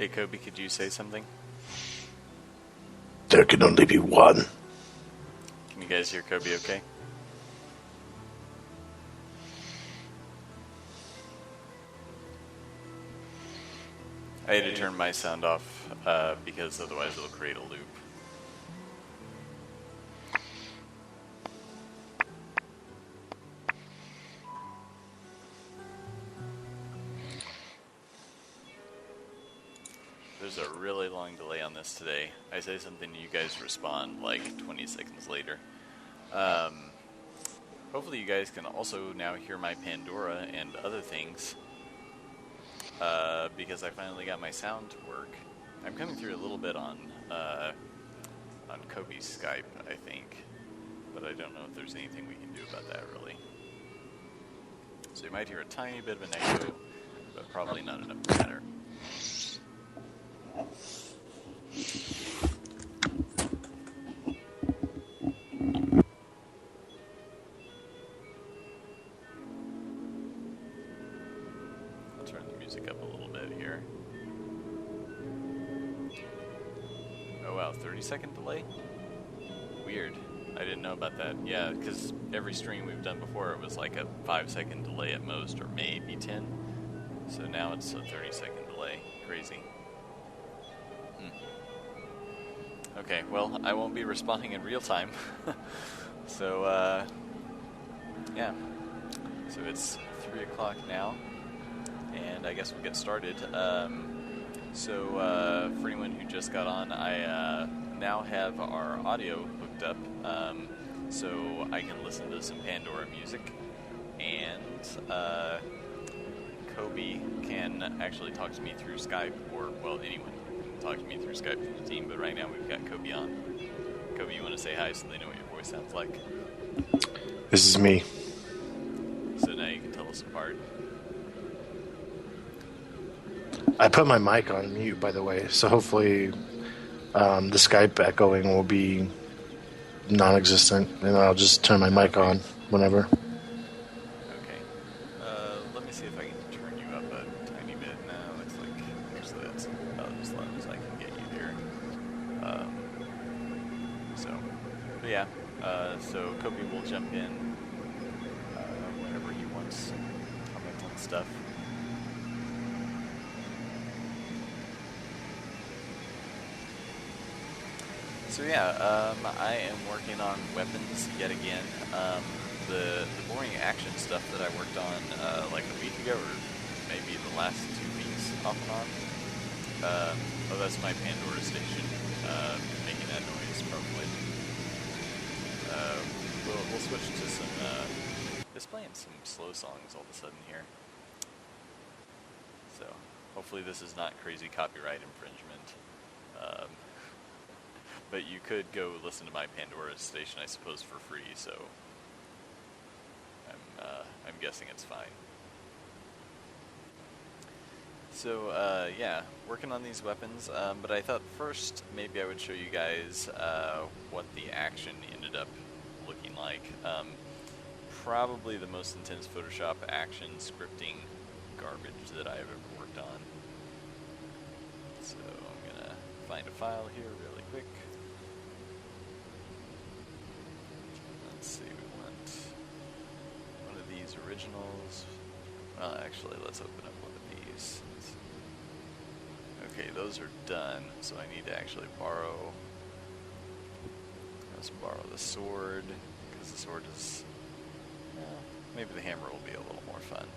Hey, Kobe, could you say something? There can only be one. Can you guys hear Kobe okay? I had to turn my sound off because otherwise it'll create a loop. There's a really long delay on this today. I say something, you guys respond like 20 seconds later. Hopefully you guys can also now hear my Pandora and other things. Because I finally got my sound to work. I'm coming through a little bit on Kobe's Skype, I think. But I don't know if there's anything we can do about that, really. So you might hear a tiny bit of an echo, but probably not enough to matter. I'll turn the music up a little bit here. Oh wow, 30-second delay? Weird. I didn't know about that. Yeah, because every stream we've done before, it was like a 5-second delay at most, or maybe 10. So now it's a 30-second delay. Crazy. Okay, well, I won't be responding in real time. So, yeah. So it's 3 o'clock now, and I guess we'll get started. So, for anyone who just got on, I now have our audio hooked up, so I can listen to some Pandora music, and Kobe can actually talk to me through Skype, or, well, anyone can talk to me through Skype from the team, but right now we've got Kobe on. Kobe, you want to say hi so they know what your voice sounds like? This is me. So now you can tell us apart. I put my mic on mute, by the way, so hopefully the Skype echoing will be non-existent, and I'll just turn my mic on whenever. Okay. Let me see if I can turn you up a tiny bit. No, looks like actually that's about as loud as I can get you here. But yeah. So Kobe will jump in whenever he wants, comment on stuff. So yeah, I am working on weapons yet again. The boring action stuff that I worked on like a week ago, or maybe the last 2 weeks off and on. Oh, that's my Pandora station making that noise probably. We'll switch to some, it's playing some slow songs all of a sudden here. So hopefully this is not crazy copyright infringement. But you could go listen to my Pandora station, I suppose, for free, so I'm guessing it's fine. So, yeah, working on these weapons, but I thought first maybe I would show you guys what the action ended up looking like. Probably the most intense Photoshop action scripting garbage that I've ever worked on. So I'm going to find a file here really quick. Let's see, we want one of these originals. Well, actually, let's open up one of these. Okay, those are done, so I need to actually borrow. Let's borrow the sword, because the sword is, maybe the hammer will be a little more fun,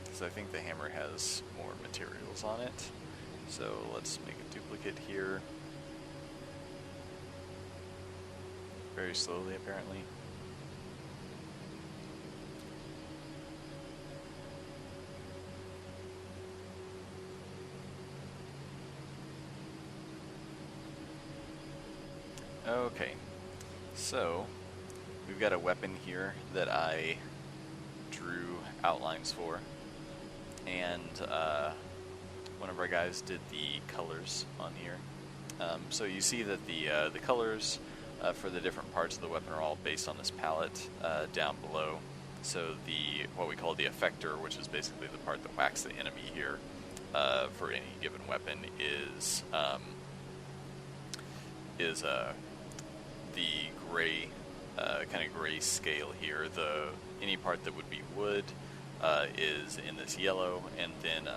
because I think the hammer has more materials on it. So let's make a duplicate here. Very slowly, apparently. Okay, so we've got a weapon here that I drew outlines for, and one of our guys did the colors on here. So you see that the colors for the different parts of the weapon are all based on this palette down below. So what we call the effector, which is basically the part that whacks the enemy here, for any given weapon is the gray, kind of gray scale here. Any part that would be wood is in this yellow, and then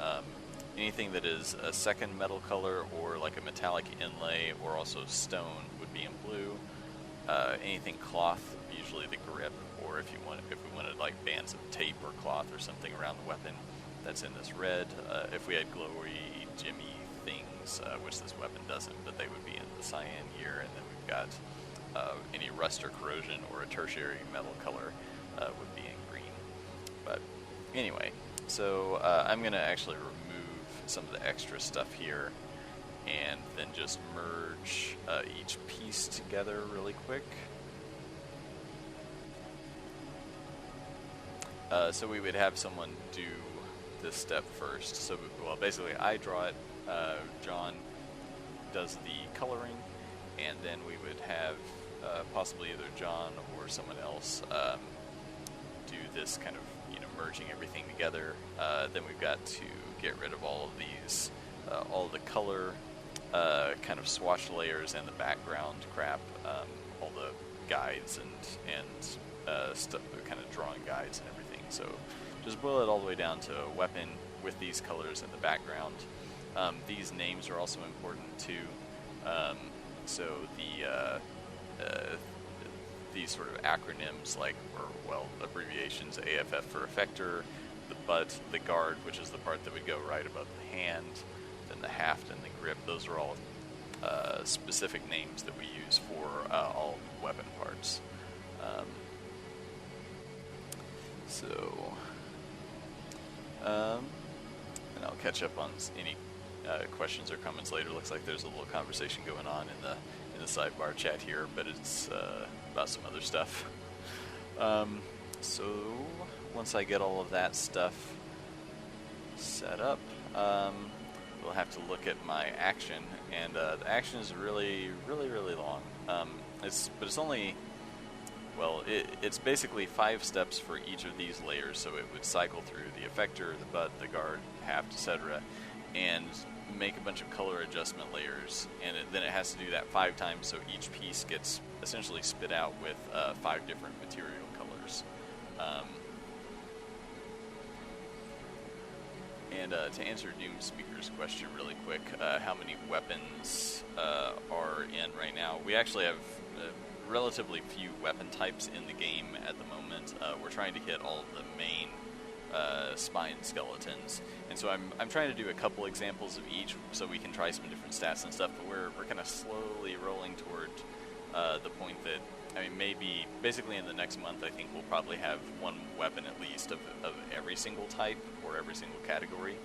anything that is a second metal color or like a metallic inlay or also stone would be in blue. Anything cloth, usually the grip, or if we wanted like bands of tape or cloth or something around the weapon, that's in this red. If we had glowy, gemmy things, which this weapon doesn't, but they would be in the cyan here, and then we've got any rust or corrosion or a tertiary metal color would be in green. But anyway, so I'm going to actually remove some of the extra stuff here and then just merge each piece together really quick. So we would have someone do this step first. So, well, basically I draw it, John does the coloring, and then we would have possibly either John or someone else do this kind of, merging everything together. Then we've got to get rid of all of these, all the color kind of swatch layers and the background crap, all the guides and stuff, kind of drawing guides and everything. So just boil it all the way down to a weapon with these colors in the background. These names are also important too. So these sort of acronyms, abbreviations, AFF for effector, the butt, the guard, which is the part that would go right above the hand, then the haft and the grip. Those are all specific names that we use for all weapon parts. And I'll catch up on any questions or comments later. Looks like there's a little conversation going on in the sidebar chat here, but it's about some other stuff. So once I get all of that stuff set up, we'll have to look at my action, and the action is really, really, really long. It's only, it's basically 5 steps for each of these layers, so it would cycle through the effector, the butt, the guard, haft, etc., and make a bunch of color adjustment layers, and then it has to do that 5 times, so each piece gets essentially spit out with 5 different material colors. And to answer Doom Speaker's question really quick, how many weapons are in right now? We actually have relatively few weapon types in the game at the moment. We're trying to hit all of the main spine skeletons, and so I'm trying to do a couple examples of each so we can try some different stats and stuff, but we're kind of slowly rolling toward the point that, maybe basically in the next month I think we'll probably have one weapon at least of every single type or every single category.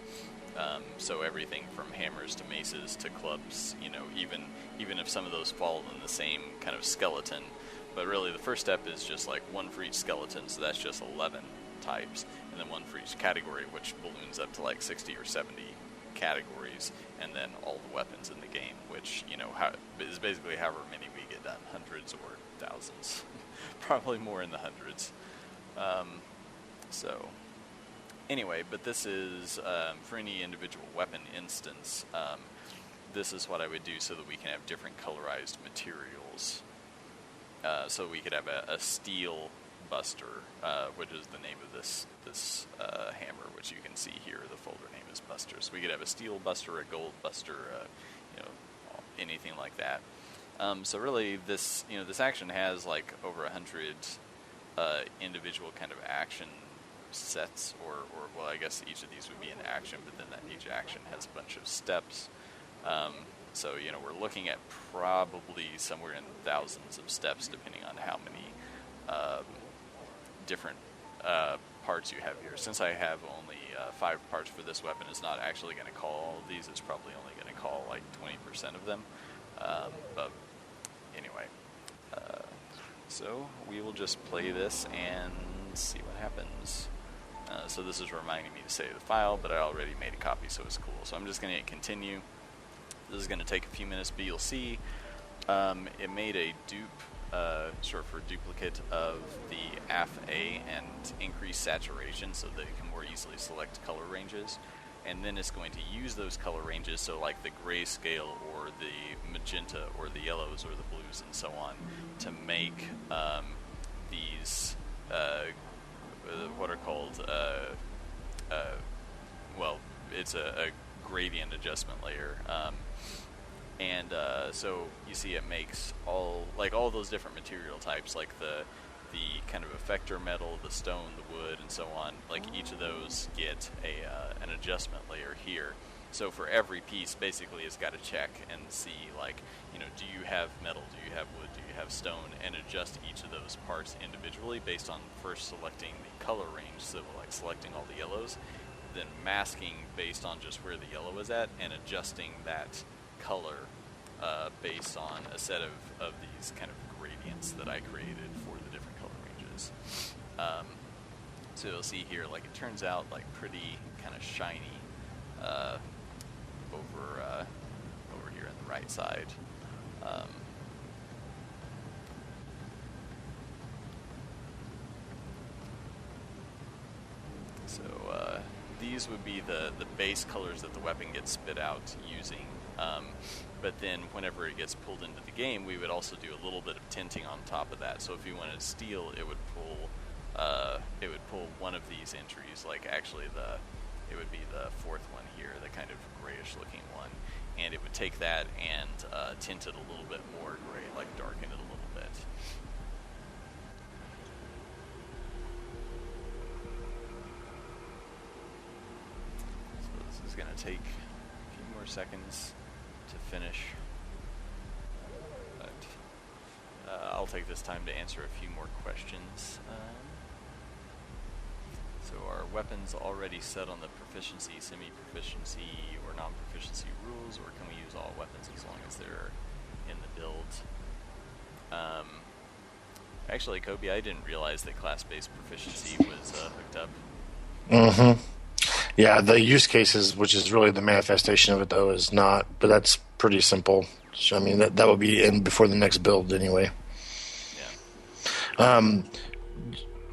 So everything from hammers to maces to clubs, even if some of those fall in the same kind of skeleton. But really the first step is just like one for each skeleton, so that's just 11 types, and then one for each category, which balloons up to like 60 or 70 categories, and then all the weapons in the game, which is basically however many we get done, hundreds or thousands, probably more in the hundreds. So anyway, but this is for any individual weapon instance, this is what I would do so that we can have different colorized materials. So we could have a steel Buster, which is the name of this hammer, which you can see here. The folder name is Buster. So we could have a steel Buster, a gold Buster, anything like that. So really, this action has like over 100 individual kind of action sets, or I guess each of these would be an action, but then each action has a bunch of steps. So we're looking at probably somewhere in thousands of steps, depending on how many different parts you have here. Since I have only 5 parts for this weapon, it's not actually going to call all of these. It's probably only going to call like 20% of them. But anyway, so we will just play this and see what happens. So this is reminding me to save the file, but I already made a copy, so it's cool. So I'm just going to hit continue. This is going to take a few minutes, but you'll see it made a dupe, short for duplicate, of the AF-A and increase saturation so that it can more easily select color ranges. and then it's going to use those color ranges, so like the grayscale or the magenta or the yellows or the blues and so on, to make these what are called well, it's a gradient adjustment layer, so you see it makes all those different material types, like the kind of effector metal, the stone, the wood, and so on. Like each of those get an adjustment layer here. So for every piece, basically, it's got to check and see, like, do you have metal, do you have wood, do you have stone, and adjust each of those parts individually based on first selecting the color range, so like selecting all the yellows, then masking based on just where the yellow is at, and adjusting that color based on a set of these kind of gradients that I created for the different color ranges. So you'll see here, like, it turns out like pretty kind of shiny over here on the right side. These would be the base colors that the weapon gets spit out using. But then whenever it gets pulled into the game, we would also do a little bit of tinting on top of that. So if you wanted steel, it would pull one of these entries, like actually it would be the fourth one here, the kind of grayish looking one, and it would take that and tint it a little bit more gray, like darken it a little bit. So this is going to take a few more seconds to finish, but I'll take this time to answer a few more questions. So are weapons already set on the proficiency, semi-proficiency, or non-proficiency rules, or can we use all weapons as long as they're in the build? Actually, Kobe, I didn't realize that class-based proficiency was hooked up. Mm-hmm. Yeah, the use cases, which is really the manifestation of it, though, is not. But that's pretty simple. So, I mean, that will be in before the next build anyway. Yeah.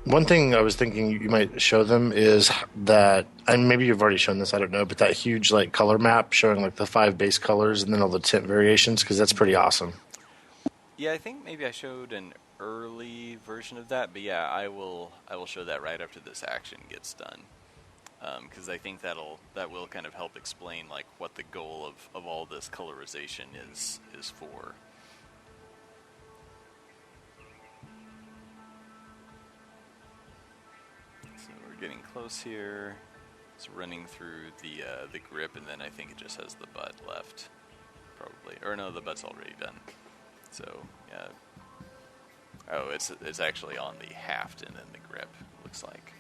One thing I was thinking you might show them is that, and maybe you've already shown this, I don't know, but that huge like color map showing like the 5 base colors and then all the tint variations, because that's pretty awesome. Yeah, I think maybe I showed an early version of that, but yeah, I will show that right after this action gets done, because I think that will kind of help explain like what the goal of all this colorization is for. So we're getting close here. It's running through the grip, and then I think it just has the butt left, probably. Or no, the butt's already done. So yeah. Oh, it's actually on the haft and then the grip, looks like.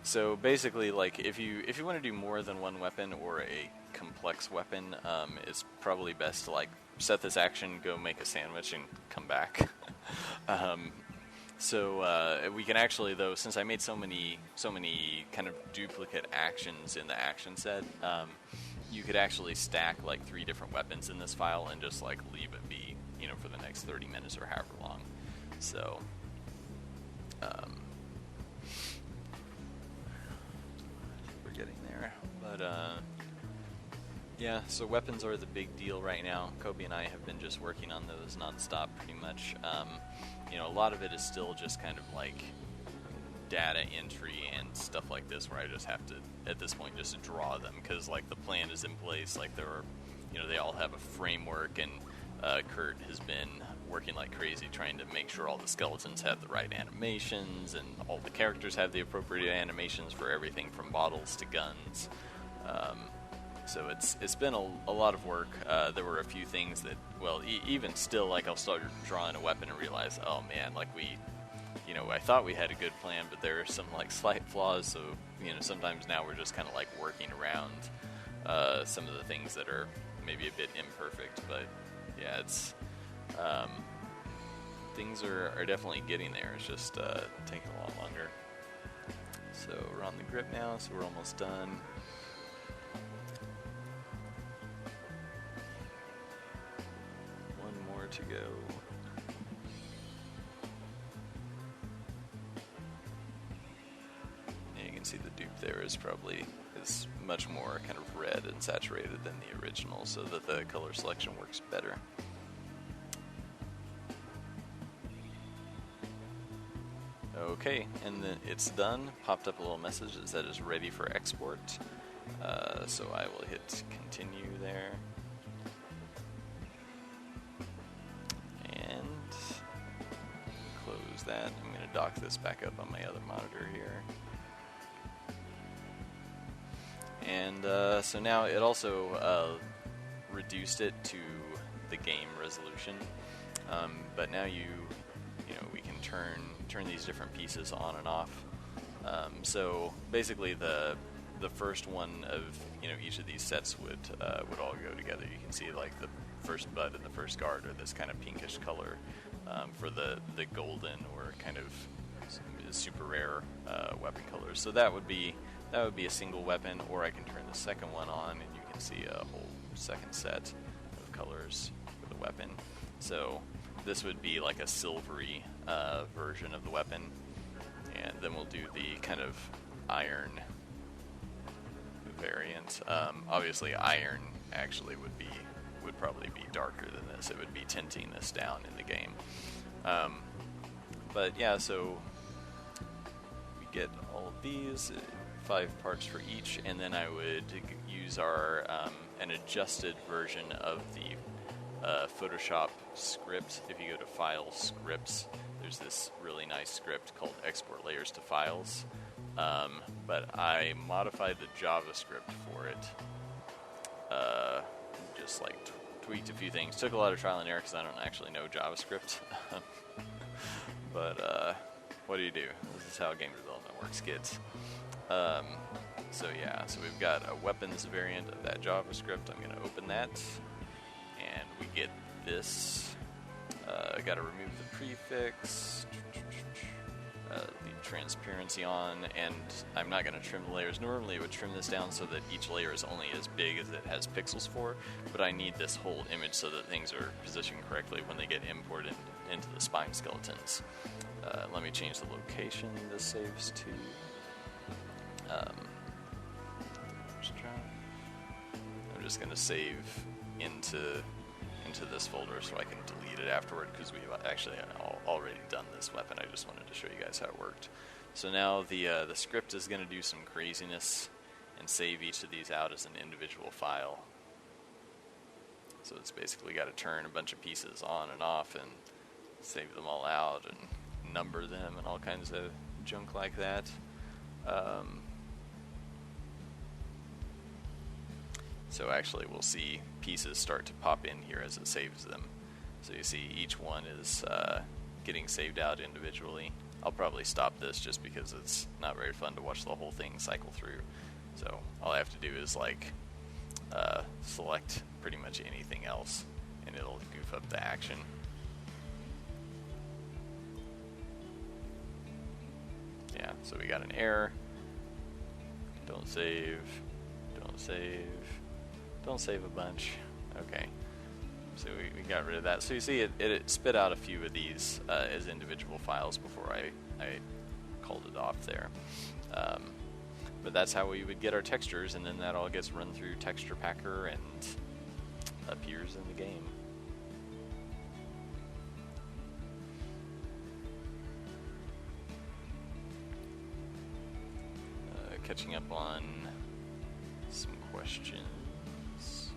So basically, like if you want to do more than one weapon or a complex weapon, it's probably best to like set this action, go make a sandwich, and come back. So we can actually, though, since I made so many kind of duplicate actions in the action set, you could actually stack like 3 different weapons in this file and just like leave it be, for the next 30 minutes or however long. So, we're getting there, but yeah. So weapons are the big deal right now. Kobe and I have been just working on those nonstop, pretty much. A lot of it is still just kind of like data entry and stuff like this, where I just have to, at this point, just draw them, because like the plan is in place. Like there are, they all have a framework, and Kurt has been working like crazy trying to make sure all the skeletons have the right animations and all the characters have the appropriate animations for everything from bottles to guns. So it's been a lot of work. There were a few things that, well, even still, like I'll start drawing a weapon and realize, oh man, like I thought we had a good plan, but there are some like slight flaws. So sometimes now we're just kind of like working around some of the things that are maybe a bit imperfect. But yeah, it's things are definitely getting there. It's just taking a lot longer. So we're on the grip now, so we're almost done. One more to go. there is much more kind of red and saturated than the original, so that the color selection works better. Okay, and then it's done. Popped up a little message that said it's ready for export. So I will hit continue there. And close that. I'm going to dock this back up on my other monitor here. And so now it also reduced it to the game resolution. But now we can turn these different pieces on and off. So basically the first one of each of these sets would all go together. You can see like the first bud and the first guard are this kind of pinkish color for the golden or kind of super rare weapon colors. So that would be a single weapon, or I can turn the second one on and you can see a whole second set of colors for the weapon. So this would be like a silvery version of the weapon, and then we'll do the kind of iron variant. Obviously iron actually would probably be darker than this. It would be tinting this down in the game. But yeah, so we get all of these, 5 parts for each, and then I would use an adjusted version of the Photoshop script. If you go to File, Scripts, there's this really nice script called Export Layers to Files. But I modified the JavaScript for it. Just like tweaked a few things. Took a lot of trial and error because I don't actually know JavaScript. But what do you do? This is how game development works, kids. So yeah, so we've got a weapons variant of that JavaScript. I'm going to open that. And we get this. Got to remove the prefix, leave transparency on, and I'm not going to trim the layers. Normally it would trim this down so that each layer is only as big as it has pixels for, but I need this whole image so that things are positioned correctly when they get imported into the spine skeletons. Let me change the location this saves to. I'm just going to save into this folder so I can delete it afterward, because we've actually already done this weapon. I just wanted to show you guys how it worked. So now the script is going to do some craziness and save each of these out as an individual file. So it's basically got to turn a bunch of pieces on and off and save them all out and number them and all kinds of junk like that. So actually we'll see pieces start to pop in here as it saves them. So you see each one is getting saved out individually. I'll probably stop this just because it's not very fun to watch the whole thing cycle through. So all I have to do is select pretty much anything else and it'll goof up the action. Yeah, so we got an error. Don't save. Don't save a bunch. Okay. So we got rid of that. So you see it spit out a few of these as individual files before I called it off there. But that's how we would get our textures, and then that all gets run through Texture Packer and appears in the game. Catching up on some questions.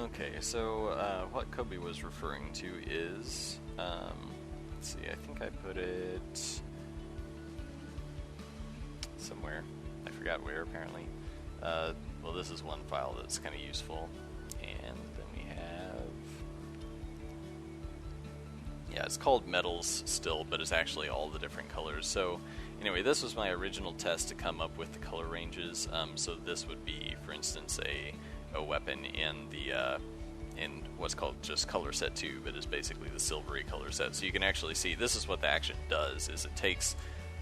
Okay, so what Kobe was referring to is, let's see, I think I put it somewhere. I forgot where, apparently. Well, this is one file that's kind of useful. And then we have... Yeah, it's called Metals still, but it's actually all the different colors. So, anyway, this was my original test to come up with the color ranges. So this would be, for instance, a weapon in what's called just color set 2, but is basically the silvery color set. So you can actually see this is what the action does, is it takes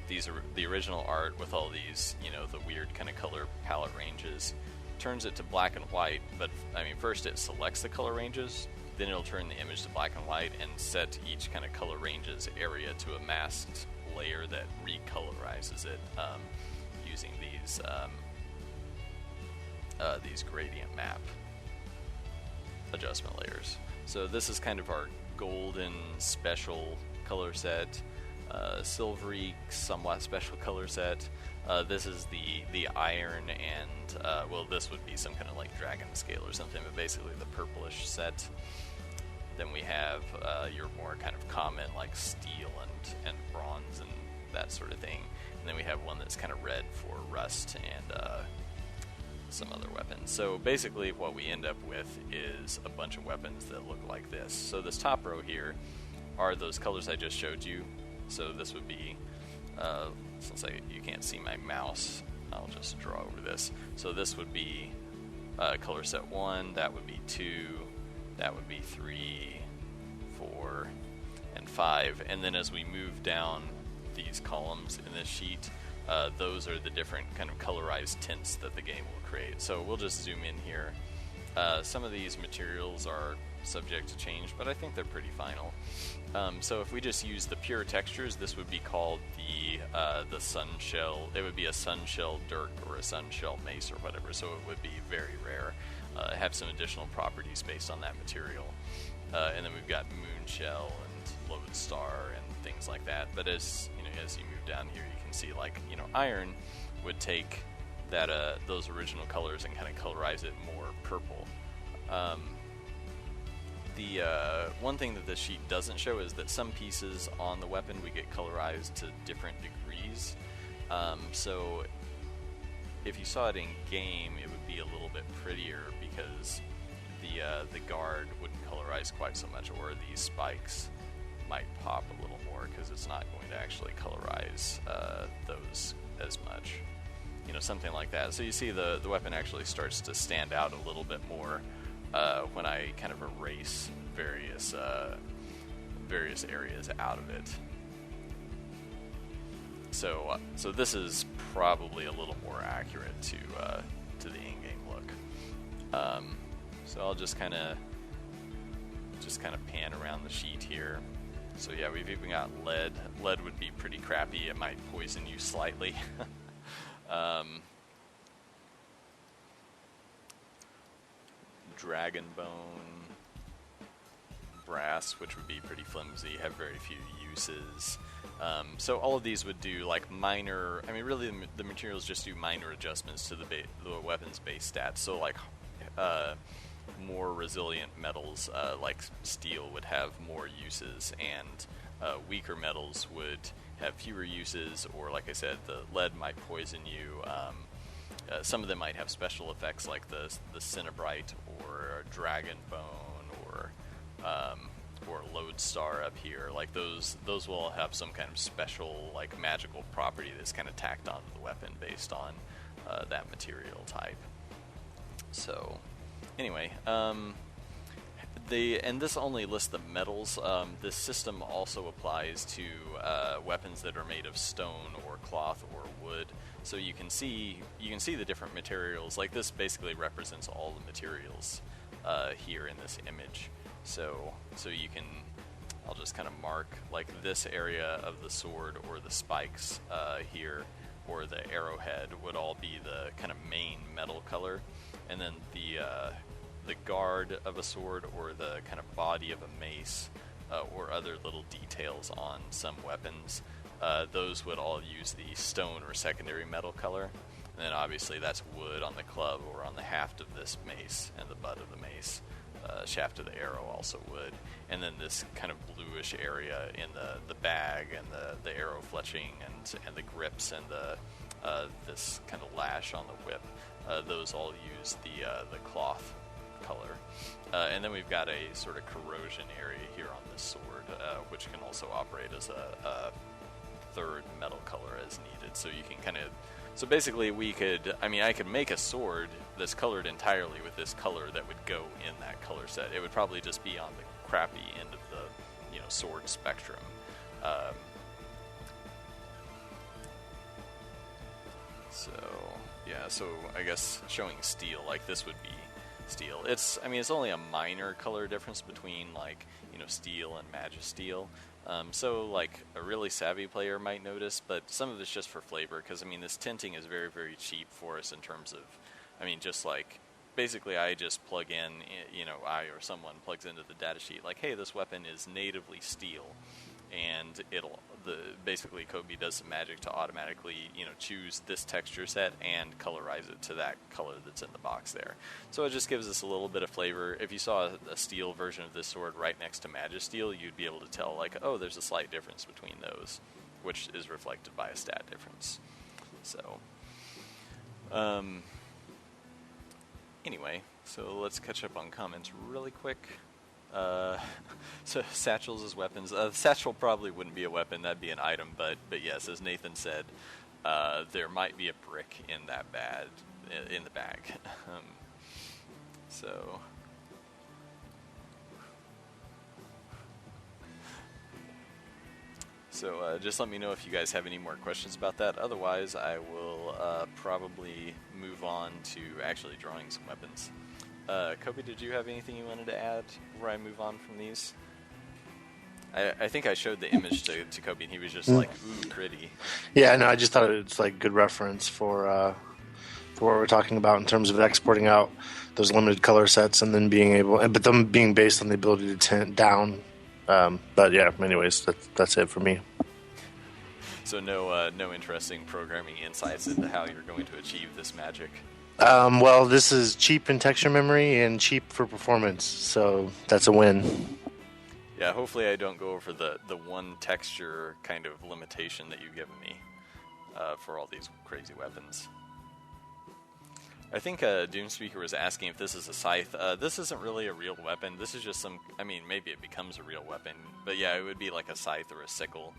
the original art with all these, the weird kind of color palette ranges, turns it to black and white, but I mean first it selects the color ranges, then it'll turn the image to black and white and set each kind of color ranges area to a masked layer that recolorizes it using these gradient map adjustment layers. So this is kind of our golden special color set, silvery somewhat special color set. This is the iron, and well, this would be some kind of like dragon scale or something, but basically the purplish set. Then we have your more kind of common like steel and bronze and that sort of thing. And then we have one that's kind of red for rust and some other weapons. So basically what we end up with is a bunch of weapons that look like this. So this top row here are those colors I just showed you. So this would be, since you can't see my mouse, I'll just draw over this. So this would be color set 1, that would be 2, that would be 3, 4, and 5. And then as we move down these columns in this sheet, those are the different kind of colorized tints that the game will create. So we'll just zoom in here. Some of these materials are subject to change, but I think they're pretty final. So if we just use the pure textures, this would be called the sun shell. It would be a sun shell dirk or a sun shell mace or whatever, so it would be very rare. Have some additional properties based on that material. And then we've got moon shell and lodestar and things like that. But as you move down here, you can see iron would take that those original colors and kind of colorize it more purple. The one thing that this sheet doesn't show is that some pieces on the weapon we get colorized to different degrees. So if you saw it in game, it would be a little bit prettier because the guard wouldn't colorize quite so much, or these spikes might pop a little more because it's not going to actually colorize those as much. Something like that. So you see the weapon actually starts to stand out a little bit more when I kind of erase various areas out of it. So this is probably a little more accurate to the in-game look. So I'll just kind of pan around the sheet here. So yeah, we've even got lead. Lead would be pretty crappy. It might poison you slightly. Dragon bone, brass, which would be pretty flimsy, have very few uses. So all of these would do minor. I mean, really, the materials just do minor adjustments to the weapon's base stats. So more resilient metals like steel would have more uses, and weaker metals would have fewer uses, or like I said, the lead might poison you. Some of them might have special effects like the Cinnabrite or Dragon Bone or Lodestar up here. Like those will all have some kind of special magical property that's kind of tacked onto the weapon based on that material type. So anyway, and this only lists the metals. This system also applies to weapons that are made of stone or cloth or wood. So you can see the different materials. Like this basically represents all the materials here in this image. So you can, I'll just kind of mark this area of the sword or the spikes here, or the arrowhead would all be the kind of main metal color, and then the guard of a sword or the kind of body of a mace or other little details on some weapons, those would all use the stone or secondary metal color. And then obviously that's wood on the club or on the haft of this mace and the butt of the mace. Shaft of the arrow also wood. And then this kind of bluish area in the bag and the arrow fletching and the grips and this kind of lash on the whip, those all use the cloth color. And then we've got a sort of corrosion area here on this sword, which can also operate as a third metal color as needed. So you can so basically I could make a sword that's colored entirely with this color that would go in that color set. It would probably just be on the crappy end of the sword spectrum. So I guess showing steel, this would be steel. It's only a minor color difference between steel and magisteel. So, like, a really savvy player might notice, but some of it's just for flavor, because, I mean, this tinting is very, very cheap for us in terms of, I mean, just like, basically I just plug in, I or someone plugs into the data sheet, like, hey, this weapon is natively steel, and basically Kobe does some magic to automatically, choose this texture set and colorize it to that color that's in the box there. So it just gives us a little bit of flavor. If you saw a steel version of this sword right next to Magisteel, you'd be able to tell, like, oh, there's a slight difference between those, which is reflected by a stat difference. So, anyway, so let's catch up on comments really quick. So satchels as weapons. The satchel probably wouldn't be a weapon; that'd be an item. But yes, as Nathan said, there might be a brick in in the bag. So just let me know if you guys have any more questions about that. Otherwise, I will probably move on to actually drawing some weapons. Kobe, did you have anything you wanted to add before I move on from these? I think I showed the image to Kobe, and he was just like, ooh, pretty. Yeah, no, I just thought it's like good reference for what we're talking about in terms of exporting out those limited color sets and then being able, but them being based on the ability to tint down. But yeah, anyways, that's it for me. So no interesting programming insights into how you're going to achieve this magic. Well, this is cheap in texture memory and cheap for performance, so that's a win. Yeah, hopefully I don't go over the one texture kind of limitation that you've given me for all these crazy weapons. I think Doomspeaker was asking if this is a scythe. This isn't really a real weapon. This is just maybe it becomes a real weapon, but yeah, it would be like a scythe or a sickle.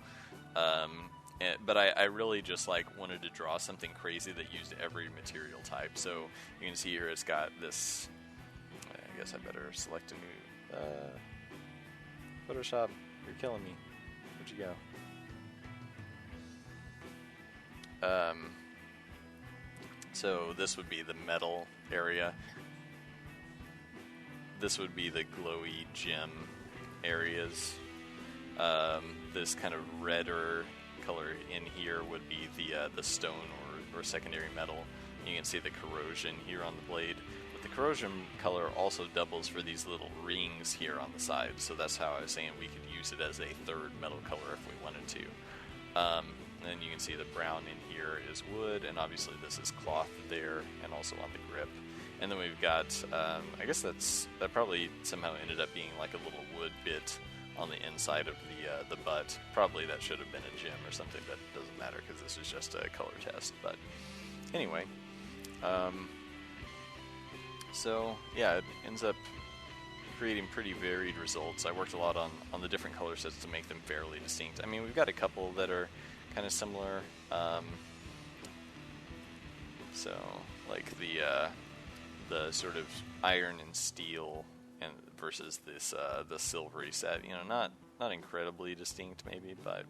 But I really just wanted to draw something crazy that used every material type. So you can see here it's got this. I guess I better select a new Photoshop. You're killing me. Where'd you go? So this would be the metal area. This would be the glowy gem areas. This kind of redder color in here would be the stone or secondary metal. You can see the corrosion here on the blade. But the corrosion color also doubles for these little rings here on the side. So that's how I was saying we could use it as a third metal color if we wanted to. And you can see the brown in here is wood, and obviously this is cloth there, and also on the grip. And then we've got, I guess that probably somehow ended up being like a little wood bit on the inside of the butt. Probably that should have been a gem or something, but it doesn't matter because this is just a color test. But anyway, so yeah, it ends up creating pretty varied results. I worked a lot on the different color sets to make them fairly distinct. I mean, we've got a couple that are kind of similar. So like the sort of iron and steel and versus this the silvery set, not incredibly distinct maybe, but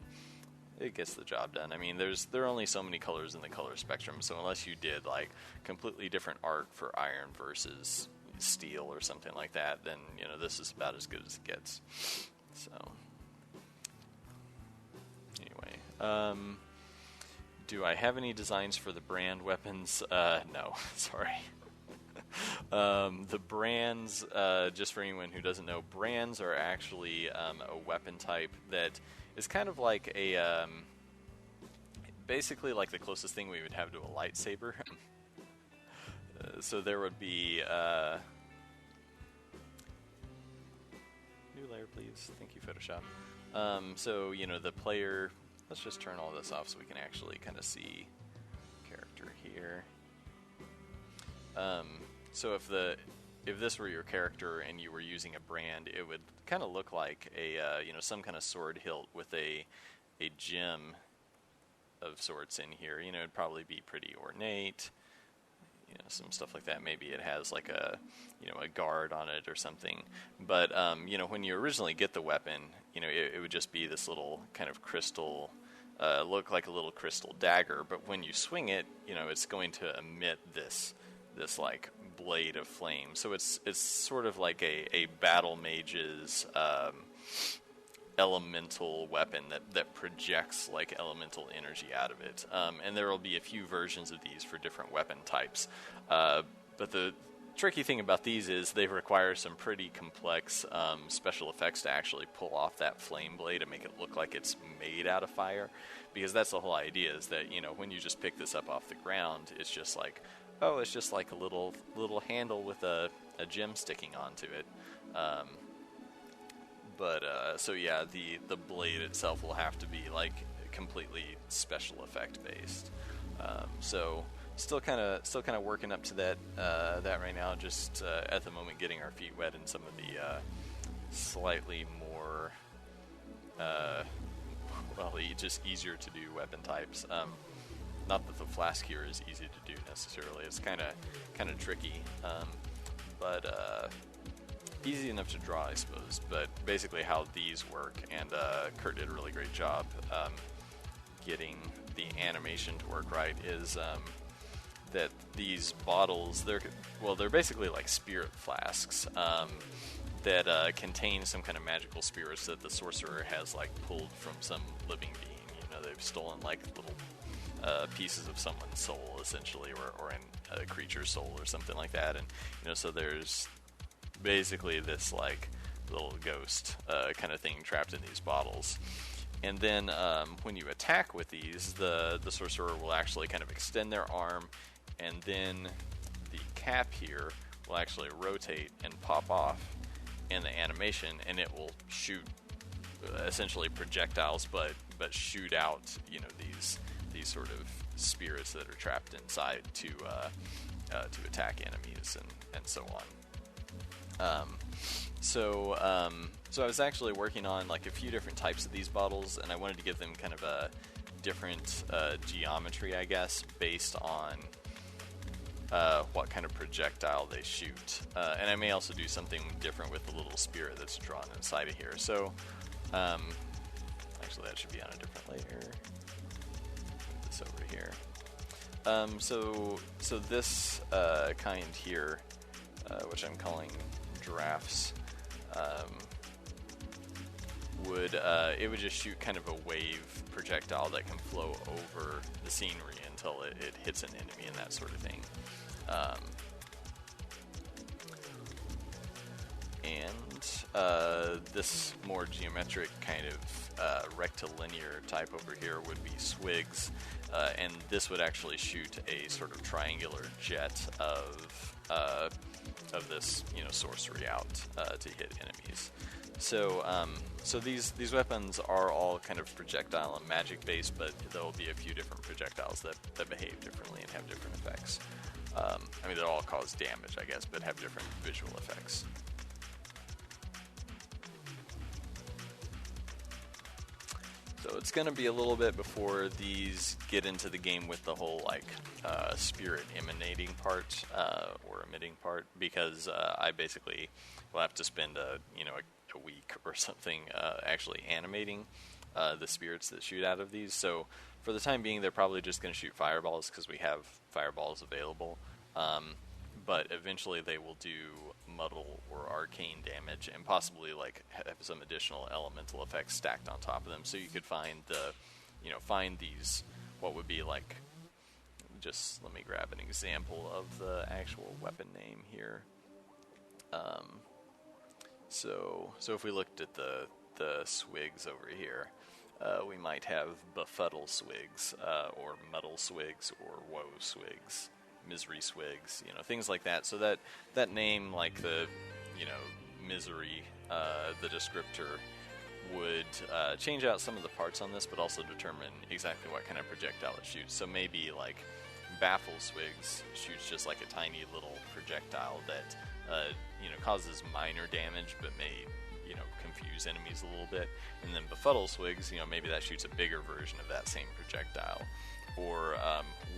it gets the job done. I mean, there are only so many colors in the color spectrum, so unless you did like completely different art for iron versus steel or something like that, then this is about as good as it gets. So anyway, do I have any designs for the brand weapons? No, sorry. The brands, just for anyone who doesn't know, brands are actually a weapon type that is kind of like a, basically like the closest thing we would have to a lightsaber. So there would be, new layer please, thank you Photoshop. So, the player, let's just turn all this off so we can actually kind of see character here. So if this were your character and you were using a brand, it would kind of look like a some kind of sword hilt with a gem of sorts in here. It'd probably be pretty ornate. Some stuff like that. Maybe it has like a guard on it or something. But when you originally get the weapon, it would just be this little kind of crystal, look like a little crystal dagger. But when you swing it, it's going to emit this like blade of flame. So it's sort of like a battle mage's elemental weapon that projects like elemental energy out of it. And there will be a few versions of these for different weapon types. But the tricky thing about these is they require some pretty complex special effects to actually pull off that flame blade and make it look like it's made out of fire, because that's the whole idea, is that, you know, when you just pick this up off the ground, it's just like, oh, it's just like a little handle with a gem sticking onto it. So yeah, the blade itself will have to be like completely special effect based. So still kind of working up to that right now. Just at the moment, getting our feet wet in some of the slightly more just easier to do weapon types. Not that the flask here is easy to do necessarily. It's kind of tricky, but easy enough to draw, I suppose. But basically, how these work, and Kurt did a really great job getting the animation to work right, is that these bottles, they're basically like spirit flasks that contain some kind of magical spirits that the sorcerer has like pulled from some living being. You know, they've stolen like little pieces of someone's soul, essentially, or in a creature's soul or something like that. And you know, so there's basically this like little ghost kind of thing trapped in these bottles. And then when you attack with these, the sorcerer will actually kind of extend their arm, and then the cap here will actually rotate and pop off in the animation, and it will shoot essentially projectiles, but shoot out, you know, these sort of spirits that are trapped inside to attack enemies and so on. So I was actually working on like a few different types of these bottles, and I wanted to give them kind of a different geometry, I guess, based on what kind of projectile they shoot. And I may also do something different with the little spirit that's drawn inside of here. So actually that should be on a different layer. Put this over here. So this kind here, which I'm calling drafts, it would just shoot kind of a wave projectile that can flow over the scenery until it hits an enemy and that sort of thing. And this more geometric kind of rectilinear type over here would be swigs, and this would actually shoot a sort of triangular jet of this, you know, sorcery out to hit enemies. So these weapons are all kind of projectile and magic based, but there will be a few different projectiles that behave differently and have different effects. I mean, they all cause damage, I guess, but have different visual effects. So it's going to be a little bit before these get into the game with the whole like spirit emanating part or emitting part, because I basically will have to spend a week or something actually animating the spirits that shoot out of these. So for the time being, they're probably just going to shoot fireballs because we have fireballs available. But eventually they will do muddle or arcane damage, and possibly like have some additional elemental effects stacked on top of them. So you could find these, what would be like, just let me grab an example of the actual weapon name here. So if we looked at the swigs over here, we might have befuddle swigs, or muddle swigs, or woe swigs, misery swigs, you know, things like that. So that name, like the, you know, misery, the descriptor, would change out some of the parts on this, but also determine exactly what kind of projectile it shoots. So maybe like baffle swigs shoots just like a tiny little projectile that causes minor damage, but may, you know, confuse enemies a little bit. And then befuddle swigs, you know, maybe that shoots a bigger version of that same projectile. Or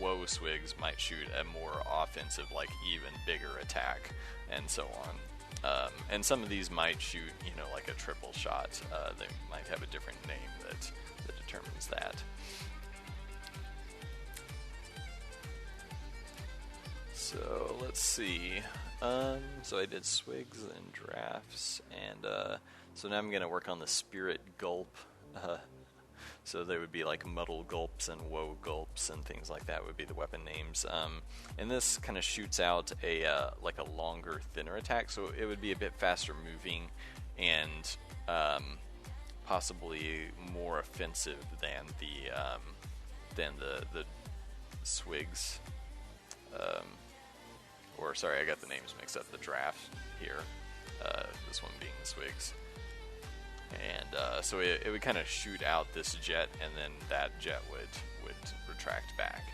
woe swigs might shoot a more offensive, like even bigger attack, and so on. And some of these might shoot, you know, like a triple shot. They might have a different name that determines that. So let's see. So I did swigs and drafts, and so now I'm gonna work on the spirit gulp. So they would be like muddle gulps and woe gulps and things like that would be the weapon names. And this kind of shoots out a like a longer, thinner attack, so it would be a bit faster moving and possibly more offensive than the swigs. Or sorry, I got the names mixed up. The draft here, this one being the swigs. And so it would kind of shoot out this jet, and then that jet would retract back.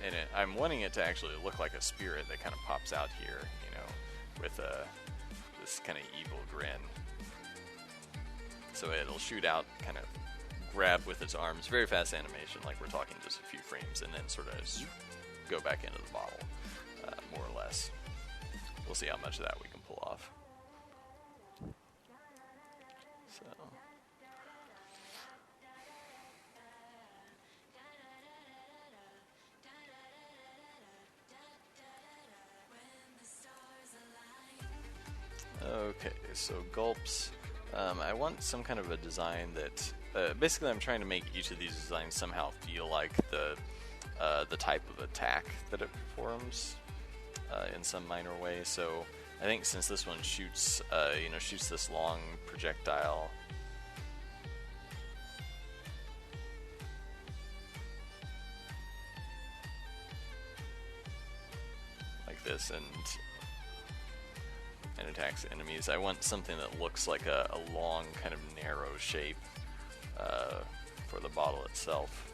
And I'm wanting it to actually look like a spirit that kind of pops out here, you know, with this kind of evil grin. So it'll shoot out, kind of grab with its arms, very fast animation, like we're talking just a few frames, and then sort of go back into the bottle, more or less. We'll see how much of that we can pull off. So. Okay, so gulps. I want some kind of a design that basically I'm trying to make each of these designs somehow feel like the type of attack that it performs in some minor way. So I think since this one shoots this long projectile, like this, and attacks enemies, I want something that looks like a long, kind of narrow shape for the bottle itself.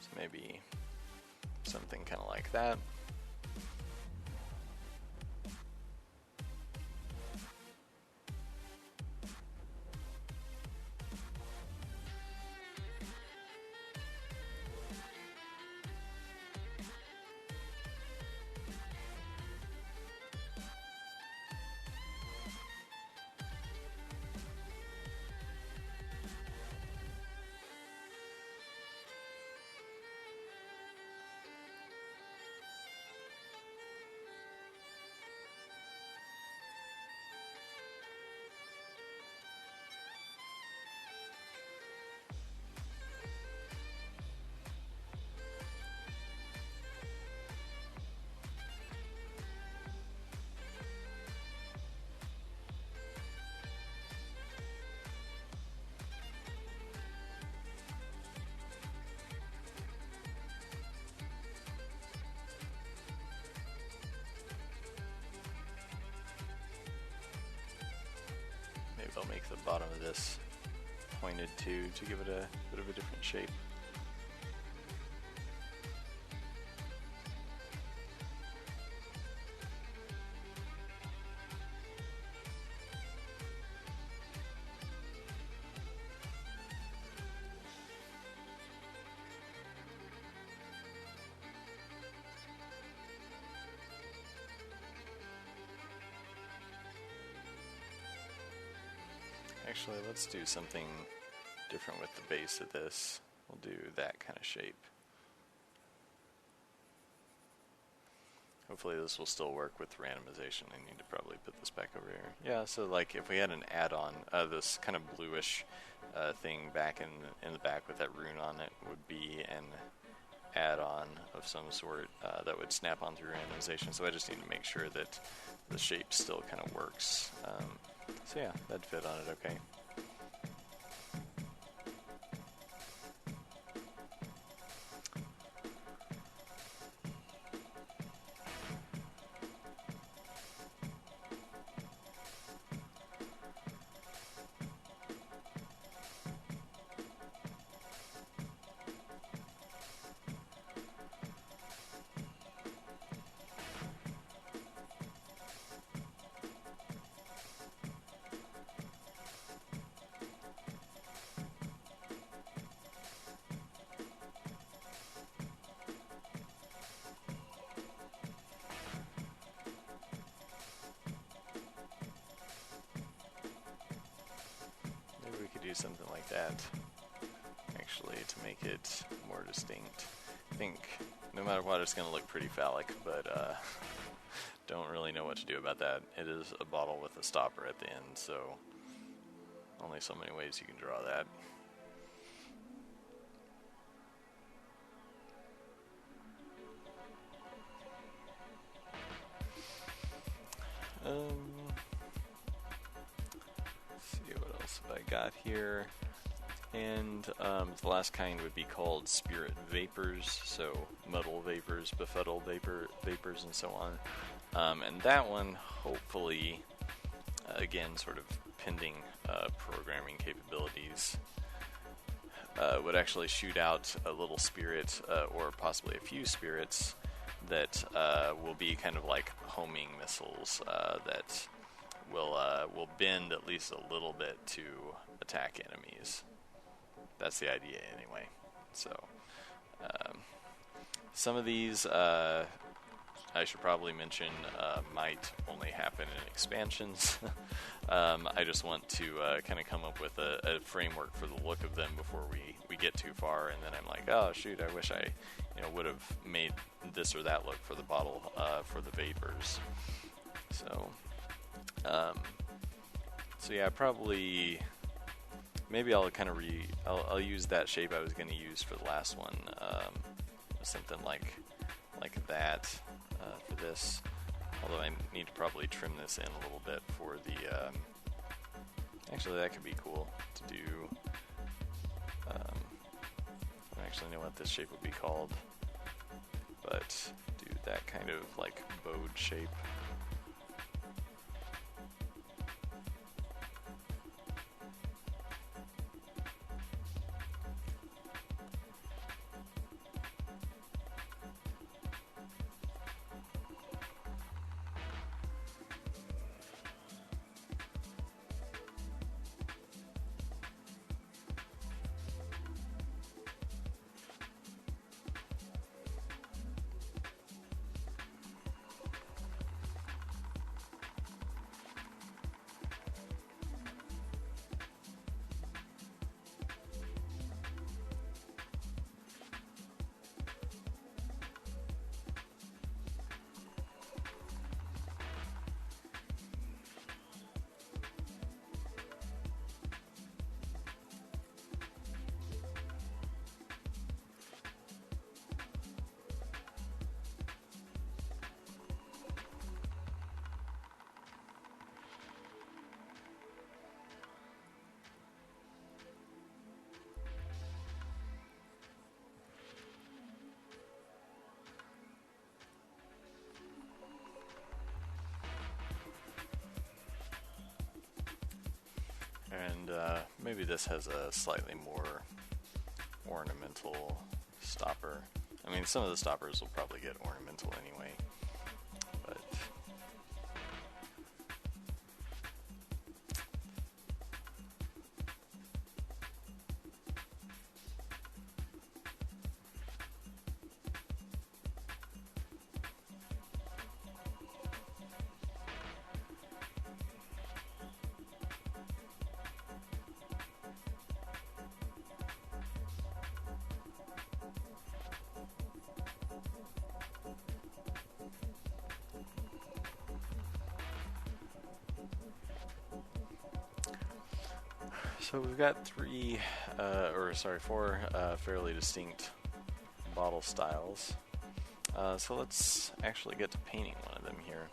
So maybe something kind of like that. I'll make the bottom of this pointed too, to give it a bit of a different shape. Actually, let's do something different with the base of this. We'll do that kind of shape. Hopefully this will still work with randomization. I need to probably put this back over here. Yeah, so like if we had an add-on, this kind of bluish thing back in the back with that rune on it would be an add-on of some sort that would snap on through randomization. So I just need to make sure that the shape still kind of works. So yeah, that'd fit on it okay. use something like that, actually, to make it more distinct. I think no matter what, it's going to look pretty phallic, but don't really know what to do about that. It is a bottle with a stopper at the end, so only so many ways you can draw that. Let's see what else have I got here. And the last kind would be called spirit vapors, so muddle vapors, befuddle vapors, and so on. And that one, hopefully, again, sort of pending programming capabilities, would actually shoot out a little spirit, or possibly a few spirits, that will be kind of like homing missiles that will bend at least a little bit to attack enemies. That's the idea, anyway. So, some of these, I should probably mention, might only happen in expansions. I just want to kind of come up with a framework for the look of them before we get too far, and then I'm like, oh shoot, I wish I would have made this or that look for the bottle for the vapors. So yeah, probably. Maybe I'll kind of I'll use that shape I was going to use for the last one, something like that for this. Although I need to probably trim this in a little bit for the. Actually, that could be cool to do. I don't actually know what this shape would be called, but do that kind of like bowed shape. And maybe this has a slightly more ornamental stopper. I mean, some of the stoppers will probably get ornamental anyway, but so we've got four fairly distinct bottle styles. So let's actually get to painting one of them here.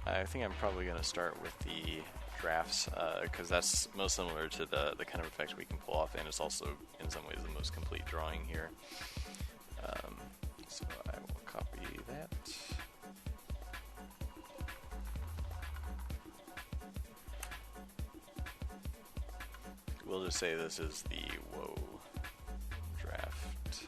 I think I'm probably going to start with the drafts, because that's most similar to the kind of effect we can pull off, and it's also in some ways the most complete drawing here. So I will copy that. We'll just say this is the Whoa draft.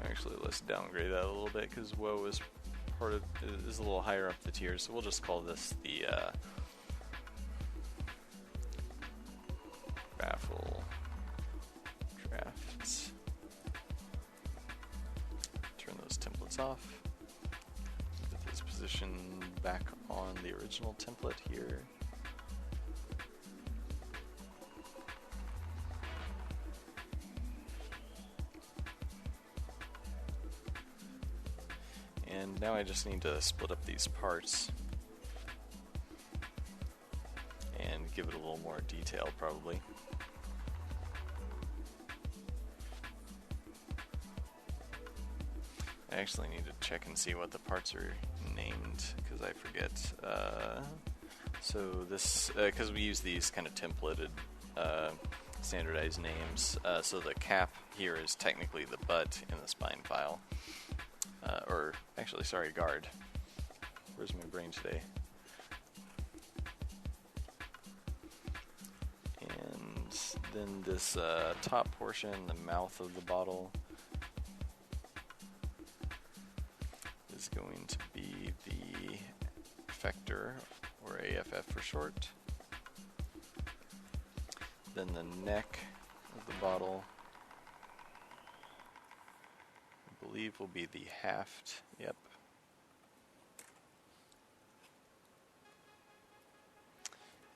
Actually, let's downgrade that a little bit because Whoa is a little higher up the tier, so we'll just call this the raffle drafts. this off. Put this position back on the original template here. And now I just need to split up these parts and give it a little more detail, probably. I actually need to check and see what the parts are named, because I forget. So this, because we use these kind of templated, standardized names, so the cap here is technically the butt in the spine file. Or, actually, sorry, guard. Where's my brain today? And then this top portion, the mouth of the bottle, is going to be the effector, or AFF for short. Then the neck of the bottle, I believe, will be the haft. Yep.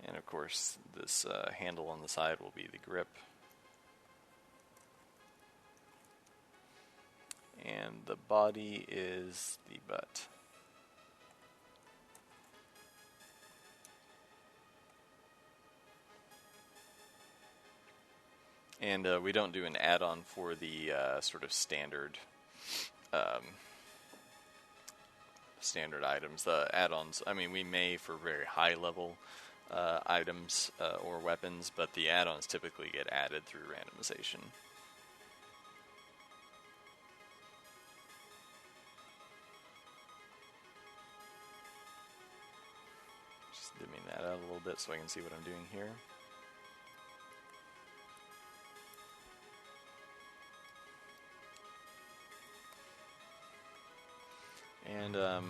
And of course, this handle on the side will be the grip. And the body is the butt. And we don't do an add-on for the sort of standard items. The add-ons, I mean, we may for very high-level items or weapons, but the add-ons typically get added through randomization. Just dimming that out a little bit so I can see what I'm doing here. And I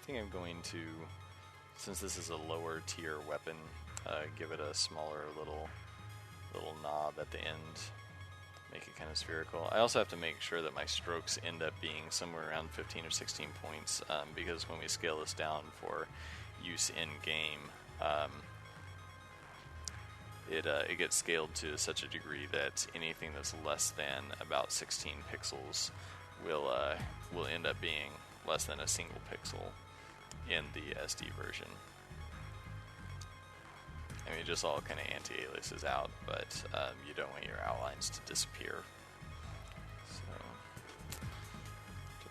think I'm going to, since this is a lower tier weapon, give it a smaller little knob at the end, make it kind of spherical. I also have to make sure that my strokes end up being somewhere around 15 or 16 points, because when we scale this down for use in game, it gets scaled to such a degree that anything that's less than about 16 pixels will end up being less than a single pixel in the SD version. I mean, it just all kind of anti-aliases out, but you don't want your outlines to disappear. So,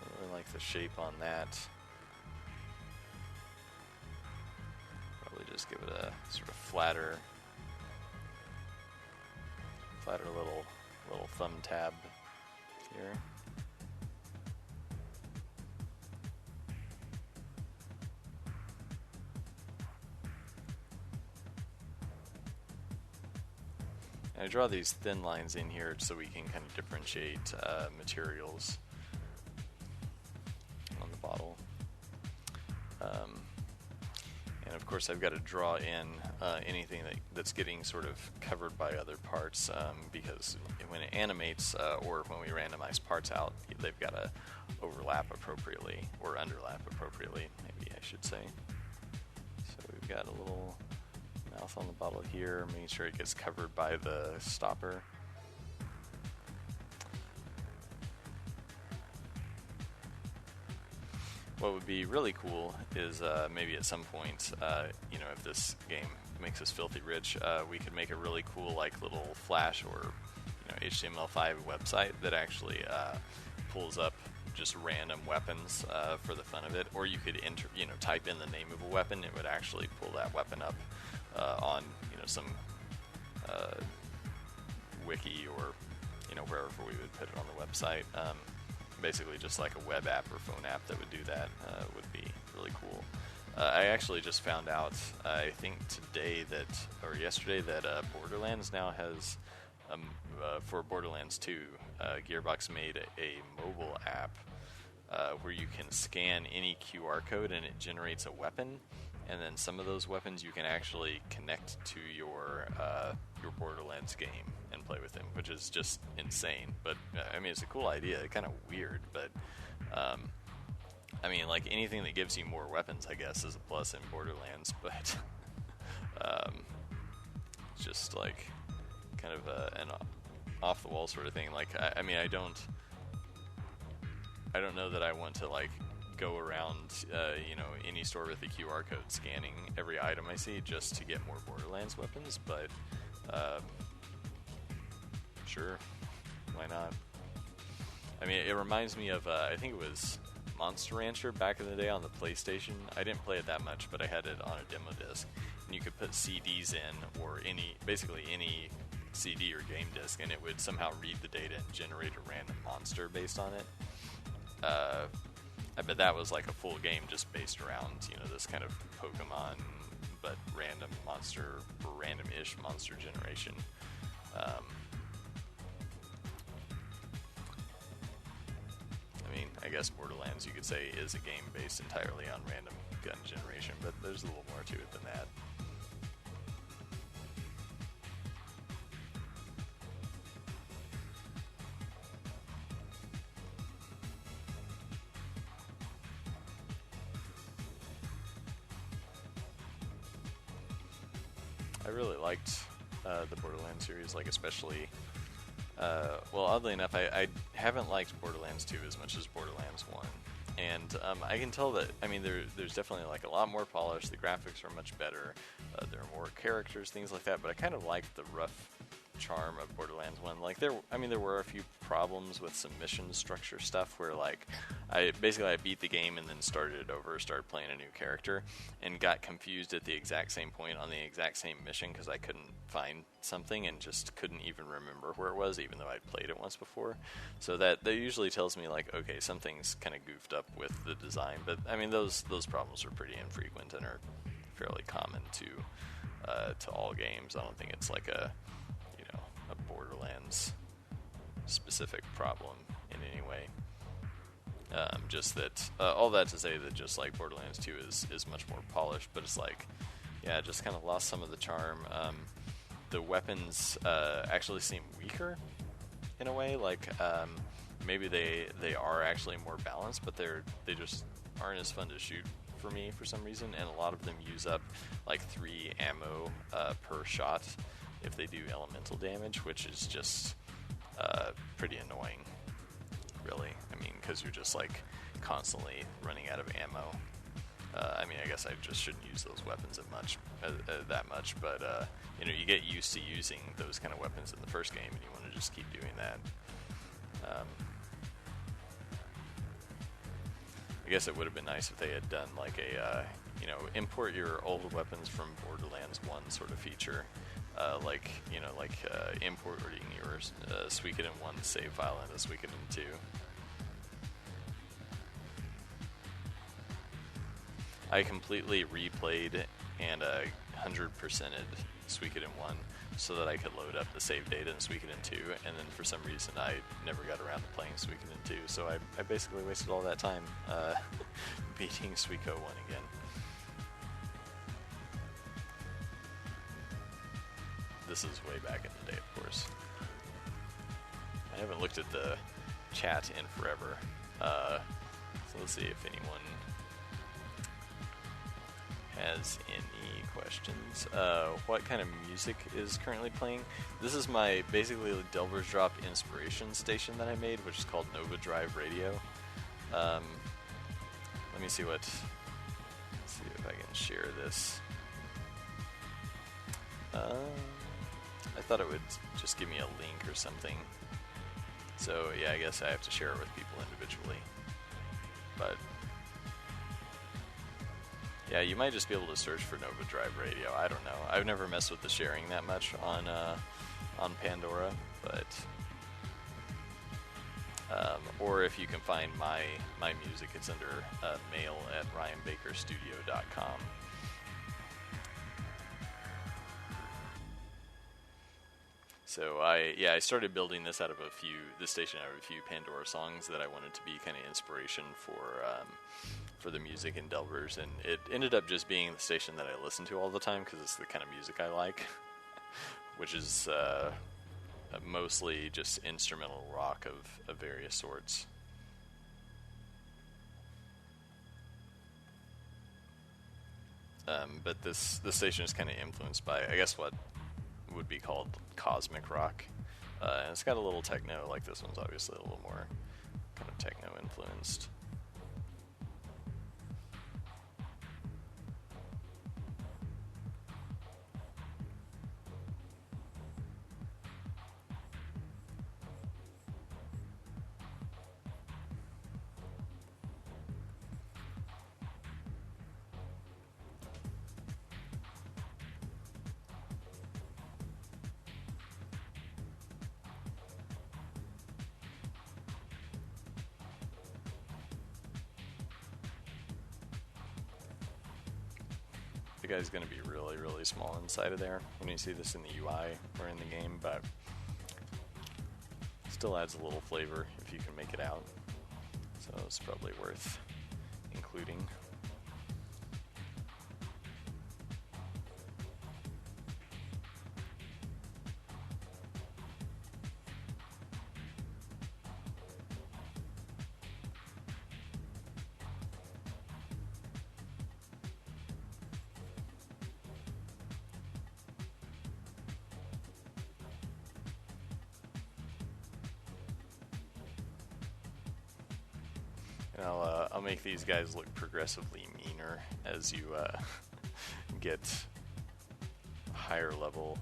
don't really like the shape on that. Probably just give it a sort of flatter little thumb tab here. And I draw these thin lines in here so we can kind of differentiate materials on the bottle. And of course I've got to draw in anything that's getting sort of covered by other parts, because when it animates or when we randomize parts out, they've got to overlap appropriately, or underlap appropriately, maybe I should say. So we've got a little mouth on the bottle here, making sure it gets covered by the stopper. What would be really cool is maybe at some point, if this game makes us filthy rich, we could make a really cool like little Flash or HTML5 website that actually pulls up just random weapons for the fun of it. Or you could type in the name of a weapon; it would actually pull that weapon up on some wiki or wherever we would put it on the website. Basically just like a web app or phone app that would do that would be really cool. I actually just found out, I think yesterday, that Borderlands now has, for Borderlands 2, Gearbox made a mobile app where you can scan any QR code and it generates a weapon, and then some of those weapons you can actually connect to your Borderlands game and play with them, which is just insane. But I mean, it's a cool idea. It's kind of weird, but I mean, like, anything that gives you more weapons, I guess, is a plus in Borderlands, but it's just, like, kind of an off-the-wall sort of thing. Like, I mean, I don't know that I want to, like, go around, any store with a QR code scanning every item I see just to get more Borderlands weapons, but, sure, why not? I mean, it reminds me of, I think it was Monster Rancher back in the day on the PlayStation. I didn't play it that much, but I had it on a demo disc, and you could put CDs in, or basically any CD or game disc, and it would somehow read the data and generate a random monster based on it. I bet that was like a full game just based around, this kind of Pokemon, but random monster, or random-ish monster generation. I mean, I guess Borderlands, you could say, is a game based entirely on random gun generation, but there's a little more to it than that. I really liked the Borderlands series, like, especially... well, oddly enough, I haven't liked Borderlands 2 as much as Borderlands 1. And I can tell that, I mean, there's definitely, like, a lot more polish. The graphics are much better. There are more characters, things like that. But I kind of liked the rough charm of Borderlands 1. Like, there were a few problems with some mission structure stuff where, like, I beat the game and then started it over, started playing a new character, and got confused at the exact same point on the exact same mission because I couldn't find something and just couldn't even remember where it was, even though I'd played it once before. So that usually tells me, like, okay, something's kind of goofed up with the design. But I mean, those problems are pretty infrequent and are fairly common to all games. I don't think it's like a Borderlands specific problem in any way. Just that, all that to say that just like Borderlands 2 is much more polished, but it's like, yeah, just kind of lost some of the charm. The weapons actually seem weaker in a way. Like, maybe they are actually more balanced, but they just aren't as fun to shoot for me for some reason. And a lot of them use up like 3 ammo per shot if they do elemental damage, which is just pretty annoying, really. I mean, because you're just like constantly running out of ammo. I mean, I guess I just shouldn't use those weapons that much, but you get used to using those kind of weapons in the first game, and you want to just keep doing that. I guess it would have been nice if they had done like a import your old weapons from Borderlands 1 sort of feature. Like importing your Suikoden 1 save file into Suikoden 2. I completely replayed and 100%ed Suikoden 1 so that I could load up the save data in Suikoden 2, and then for some reason I never got around to playing Suikoden 2, so I basically wasted all that time beating Suiko 1 again. This is way back in the day, of course. I haven't looked at the chat in forever, so let's see if anyone has any questions. What kind of music is currently playing? This is my basically Delver's Drop inspiration station that I made, which is called Nova Drive Radio. Let me see let's see if I can share this. I thought it would just give me a link or something. So yeah, I guess I have to share it with people individually. But yeah, you might just be able to search for Nova Drive Radio. I don't know. I've never messed with the sharing that much on Pandora, but or if you can find my music, it's under mail at ryanbakerstudio.com. So I started building this out of this station out of a few Pandora songs that I wanted to be kind of inspiration for the music in Delvers, and it ended up just being the station that I listen to all the time because it's the kind of music I like, which is mostly just instrumental rock of various sorts. but this station is kind of influenced by, I guess, what would be called cosmic rock. And it's got a little techno, like this one's obviously a little more kind of techno influenced. The guy's going to be really, really small inside of there when you see this in the UI or in the game, but still adds a little flavor if you can make it out. So it's probably worth including. And I'll make these guys look progressively meaner as you get higher level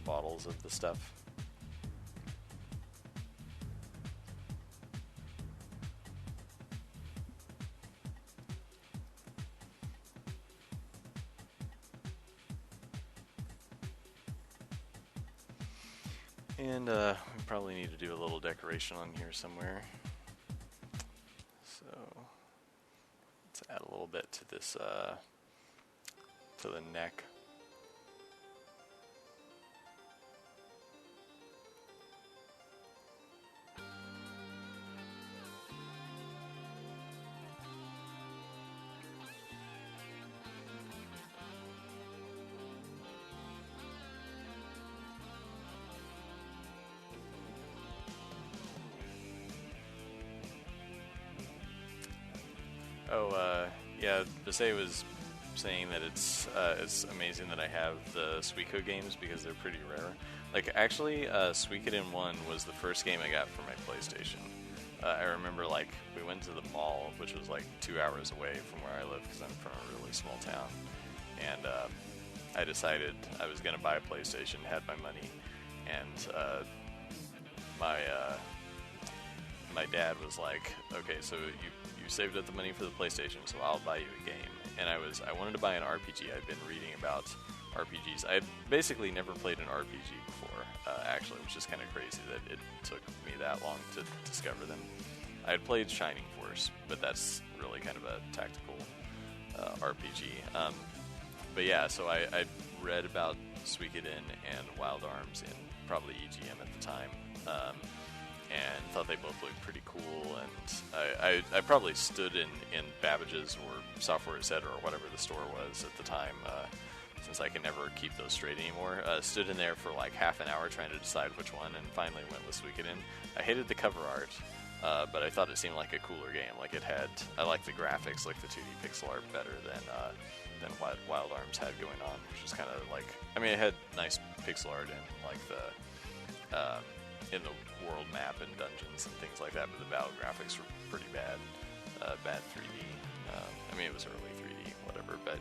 bottles of the stuff. And we probably need to do a little decoration on here somewhere. So let's add a little bit to this, to the neck. Yeah, Basay was saying that it's amazing that I have the Suikoden games because they're pretty rare. Like, actually, Suikoden 1 was the first game I got for my PlayStation. I remember, like, we went to the mall, which was, like, 2 hours away from where I live because I'm from a really small town. And I decided I was going to buy a PlayStation, had my money, and my dad was like, okay, so you saved up the money for the PlayStation, so I'll buy you a game. And I wanted to buy an RPG. I'd been reading about RPGs. I had basically never played an RPG before, actually, which is kind of crazy that it took me that long to discover them. I had played Shining Force, but that's really kind of a tactical RPG. But yeah, so I read about Suikoden and Wild Arms in probably EGM at the time. And thought they both looked pretty cool, and I probably stood in Babbage's or Software Etc. or whatever the store was at the time, since I can never keep those straight anymore. Stood in there for like half an hour trying to decide which one, and finally went with Suikoden. I hated the cover art, but I thought it seemed like a cooler game. Like I liked the graphics, like the 2D pixel art better than what Wild Arms had going on, which was kind of like, I mean, it had nice pixel art and like the in the world map and dungeons and things like that, but the battle graphics were pretty bad. Bad 3D. I mean, it was early 3D, whatever, but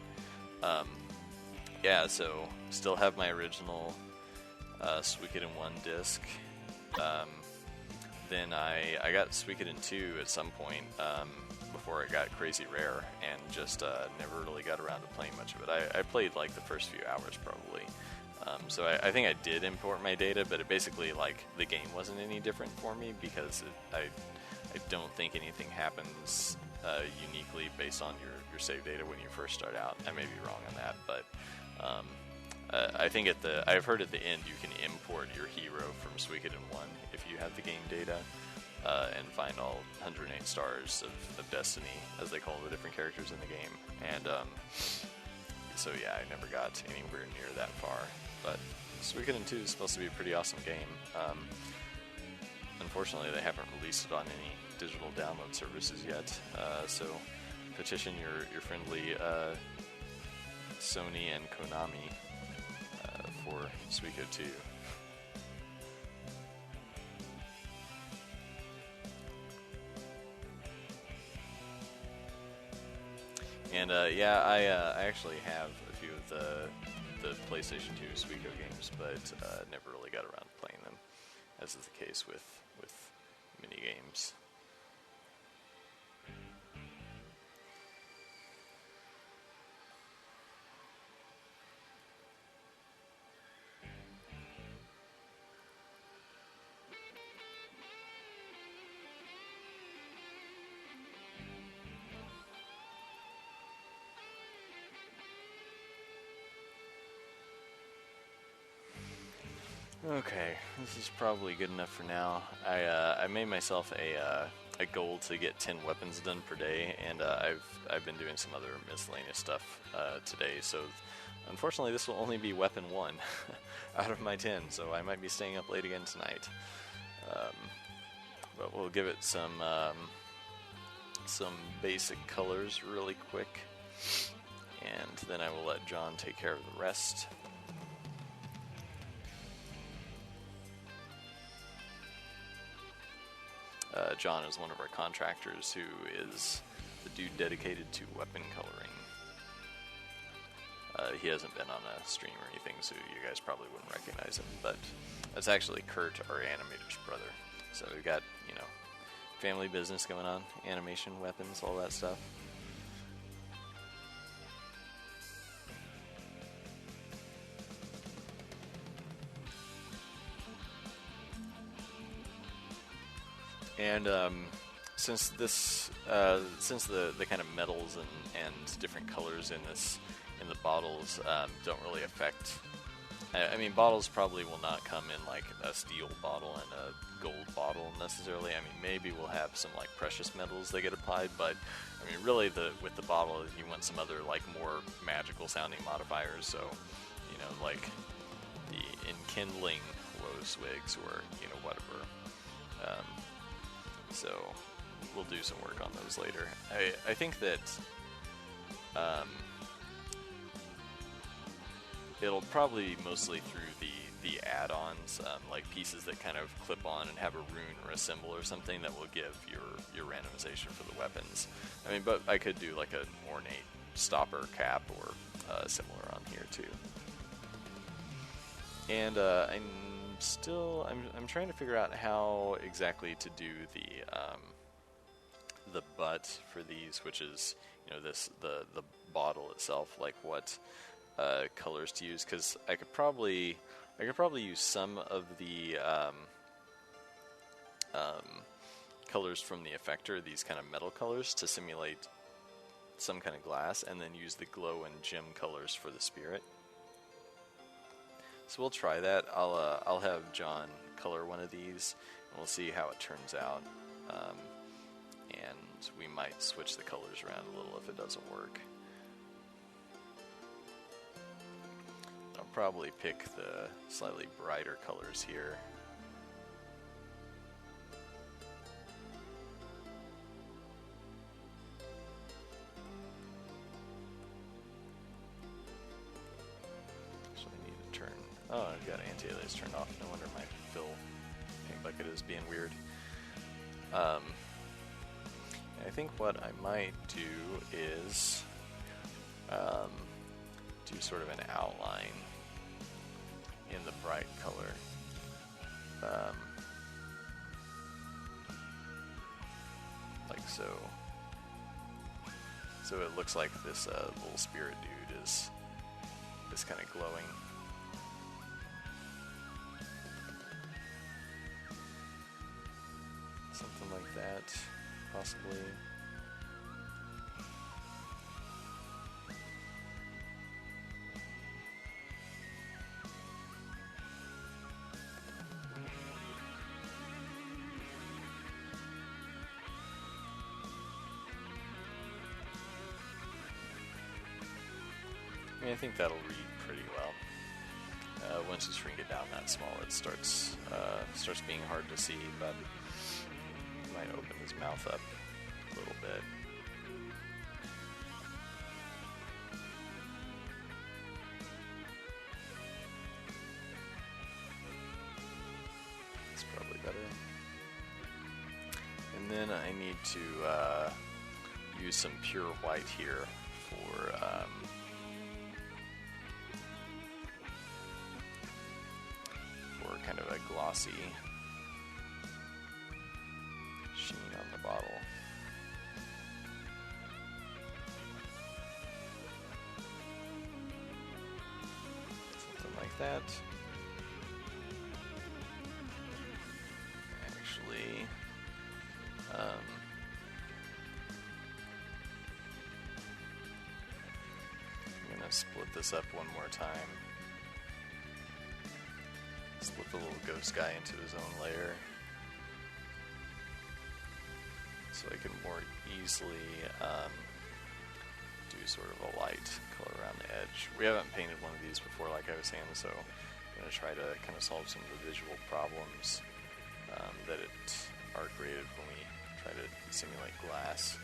yeah, so still have my original Suikoden 1 disc. Then I got Suikoden 2 at some point before it got crazy rare, and just never really got around to playing much of it. I played like the first few hours probably. So I think I did import my data, but it basically, like, the game wasn't any different for me because I don't think anything happens uniquely based on your save data when you first start out. I may be wrong on that, but I think I've heard at the end you can import your hero from Suikoden 1 if you have the game data and find all 108 stars of Destiny, as they call the different characters in the game. And so yeah, I never got anywhere near that far. But Suikoden 2 is supposed to be a pretty awesome game. Unfortunately, they haven't released it on any digital download services yet. So petition your friendly Sony and Konami for Suiko 2. And yeah, I actually have a few of the PlayStation 2 Suiko games, but never really got around to playing them, as is the case with mini games. Okay, this is probably good enough for now. I made myself a goal to get 10 weapons done per day, and I've been doing some other miscellaneous stuff today. So unfortunately, this will only be weapon 1 out of my 10. So I might be staying up late again tonight. But we'll give it some basic colors really quick, and then I will let John take care of the rest. John is one of our contractors who is the dude dedicated to weapon coloring. He hasn't been on a stream or anything, so you guys probably wouldn't recognize him, but that's actually Kurt, our animator's brother. So we've got, family business going on, animation, weapons, all that stuff. And since the kind of metals and different colors in the bottles don't really affect. I mean, bottles probably will not come in like a steel bottle and a gold bottle necessarily. I mean, maybe we'll have some like precious metals that get applied, but I mean, really, with the bottle, you want some other like more magical sounding modifiers. So, like the enkindling glow swigs or whatever. So we'll do some work on those later. I think that it'll probably mostly through the add-ons, like pieces that kind of clip on and have a rune or a symbol or something that will give your randomization for the weapons. I mean, but I could do like an ornate stopper cap or similar on here too. And I'm trying to figure out how exactly to do the butt for these, which is the bottle itself, like what colors to use, because I could probably use some of the colors from the effector, these kind of metal colors, to simulate some kind of glass, and then use the glow and gem colors for the spirit. So we'll try that. I'll have John color one of these, and we'll see how it turns out. And we might switch the colors around a little if it doesn't work. I'll probably pick the slightly brighter colors here. Oh, I've got anti-alias turned off. No wonder my fill paint bucket is being weird. I think what I might do is do sort of an outline in the bright color. Like so. So it looks like this little spirit dude is kind of glowing. Something like that, possibly. I mean, I think that'll read pretty well. Once you shrink it down that small, it starts being hard to see, but might open his mouth up a little bit. And then I need to use some pure white here for kind of a glossy sheen on the bottle. Something like that. Actually, I'm gonna split this up one more time. Split the little ghost guy into his own layer, so I can more easily do sort of a light color around the edge. We haven't painted one of these before, like I was saying, so I'm going to try to kind of solve some of the visual problems that are created when we try to simulate glass.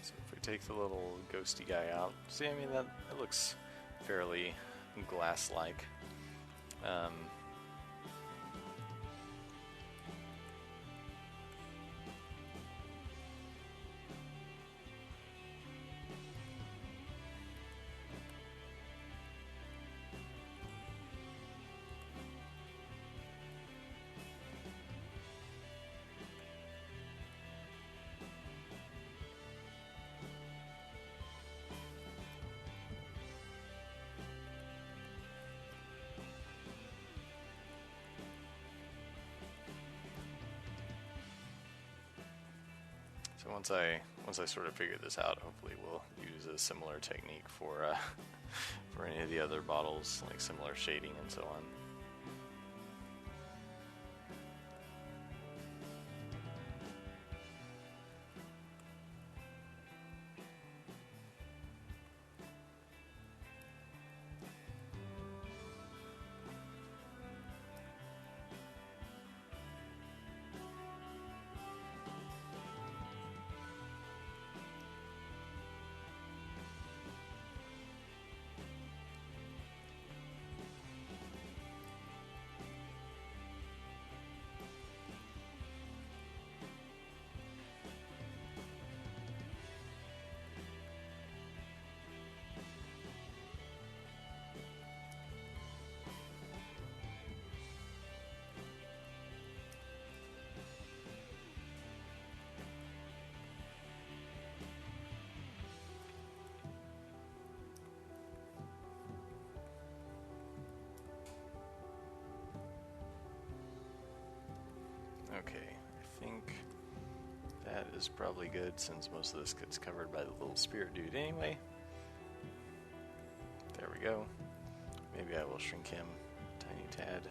So if we take the little ghosty guy out, see, I mean, that looks fairly glass-like. So once I sort of figure this out, hopefully we'll use a similar technique for for any of the other bottles, like similar shading and so on. Okay, I think that is probably good since most of this gets covered by the little spirit dude anyway. There we go. Maybe I will shrink him a tiny tad.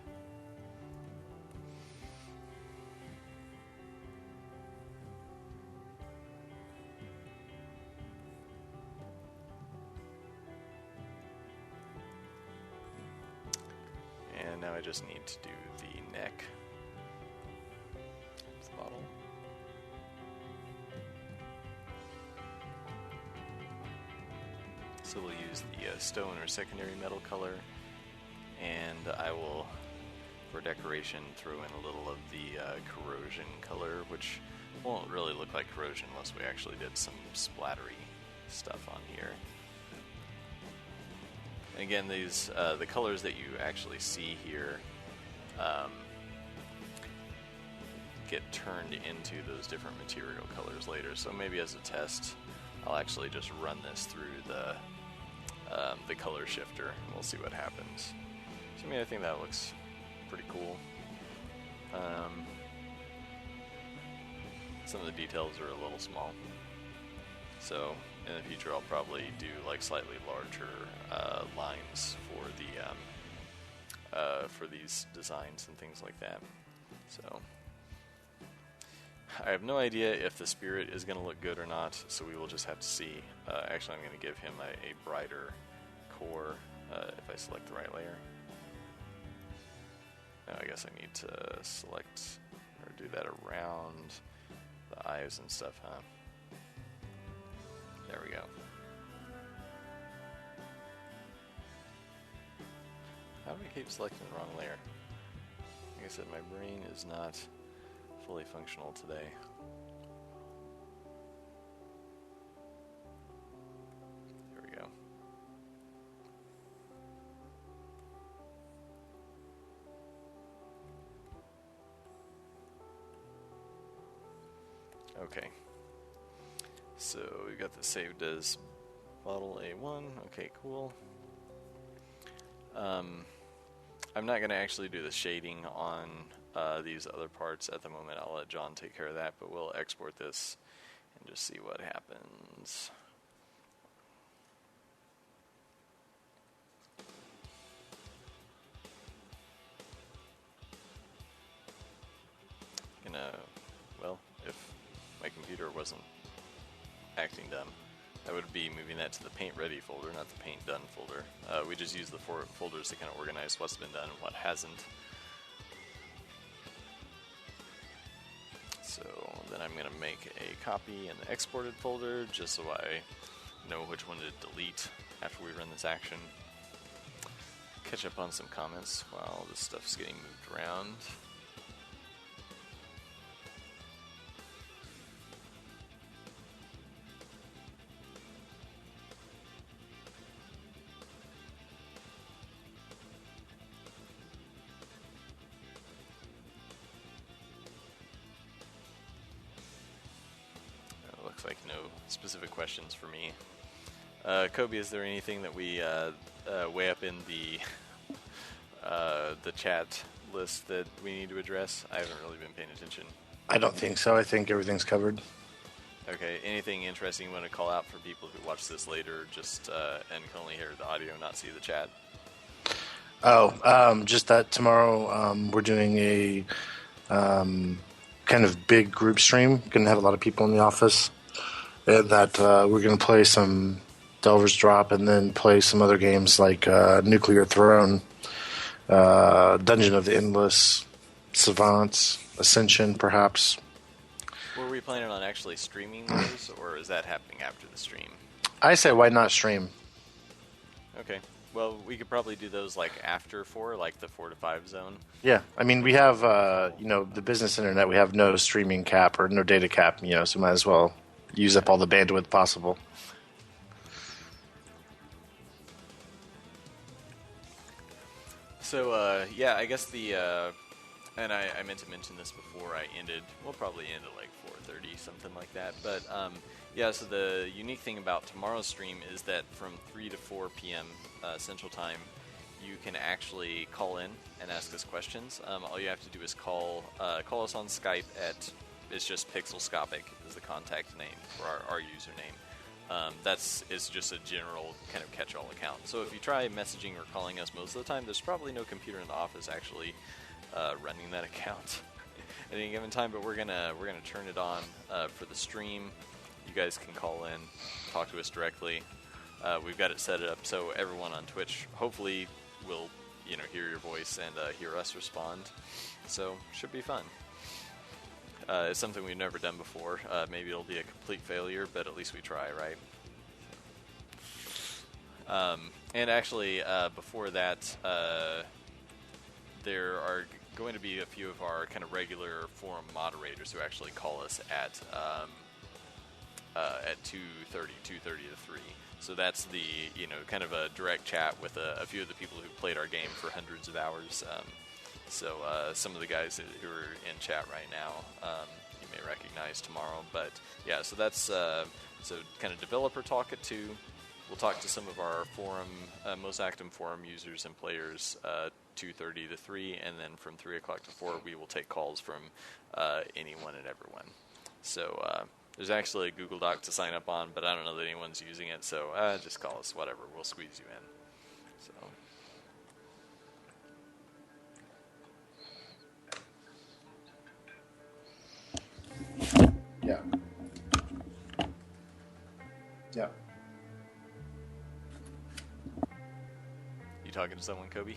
And now I just need to do the neck. Bottle. So we'll use the stone or secondary metal color, and I will, for decoration, throw in a little of the corrosion color, which won't really look like corrosion unless we actually did some splattery stuff on here. And again, these the colors that you actually see here get turned into those different material colors later. So maybe as a test, I'll actually just run this through the color shifter, and we'll see what happens. So I mean, I think that looks pretty cool. Some of the details are a little small, so in the future I'll probably do like slightly larger lines for these designs and things like that. So I have no idea if the spirit is going to look good or not, so we will just have to see. Actually, I'm going to give him a brighter core if I select the right layer. Now I guess I need to select or do that around the eyes and stuff, huh? There we go. How do I keep selecting the wrong layer? Like I said, my brain is not fully functional today. There we go. Okay. So we got this saved as bottle A1. Okay, cool. I'm not going to actually do the shading on these other parts at the moment. I'll let John take care of that, but we'll export this and just see what happens. Well, if my computer wasn't acting dumb, I would be moving that to the Paint Ready folder, not the Paint Done folder. We just use the folders to kind of organize what's been done and what hasn't. So then I'm going to make a copy in the exported folder just so I know which one to delete after we run this action. Catch up on some comments while this stuff's getting moved around. Like no specific questions for me. Kobe, is there anything that we way up in the chat list that we need to address? I haven't really been paying attention. I don't think so. I think everything's covered. Okay. Anything interesting you want to call out for people who watch this later, just and can only hear the audio, not see the chat? Just that tomorrow we're doing a kind of big group stream. Going to have a lot of people in the office. And that we're going to play some Delver's Drop and then play some other games like Nuclear Throne, Dungeon of the Endless, Savants, Ascension, perhaps. Were we planning on actually streaming those, or is that happening after the stream? I say, why not stream? Okay. Well, we could probably do those like after 4, like the 4 to 5 zone. Yeah, I mean, we have, the business internet. We have no streaming cap or no data cap, so might as well use up all the bandwidth possible. So, I guess and I meant to mention this before I ended. We'll probably end at like 4:30, something like that. But, so the unique thing about tomorrow's stream is that from 3 to 4 p.m. Central Time, you can actually call in and ask us questions. All you have to do is call us on Skype at... It's just Pixelscopic is the contact name for our username. It's just a general kind of catch-all account. So if you try messaging or calling us most of the time, there's probably no computer in the office actually running that account at any given time. But we're gonna turn it on for the stream. You guys can call in, talk to us directly. We've got it set up so everyone on Twitch hopefully will hear your voice and hear us respond. So should be fun. It's something we've never done before. Maybe it'll be a complete failure, but at least we try, right? And actually, before that, there are going to be a few of our kind of regular forum moderators who actually call us at 2:30 to 3. So that's the, kind of a direct chat with a few of the people who played our game for hundreds of hours. So some of the guys who are in chat right now, you may recognize tomorrow. But yeah, so that's so kind of developer talk at 2. We'll talk to some of our forum, most active forum users and players, 2:30 to 3, and then from 3 o'clock to 4, we will take calls from anyone and everyone. So there's actually a Google Doc to sign up on, but I don't know that anyone's using it, so just call us, whatever. We'll squeeze you in. So. Yeah. Yeah. You talking to someone, Kobe?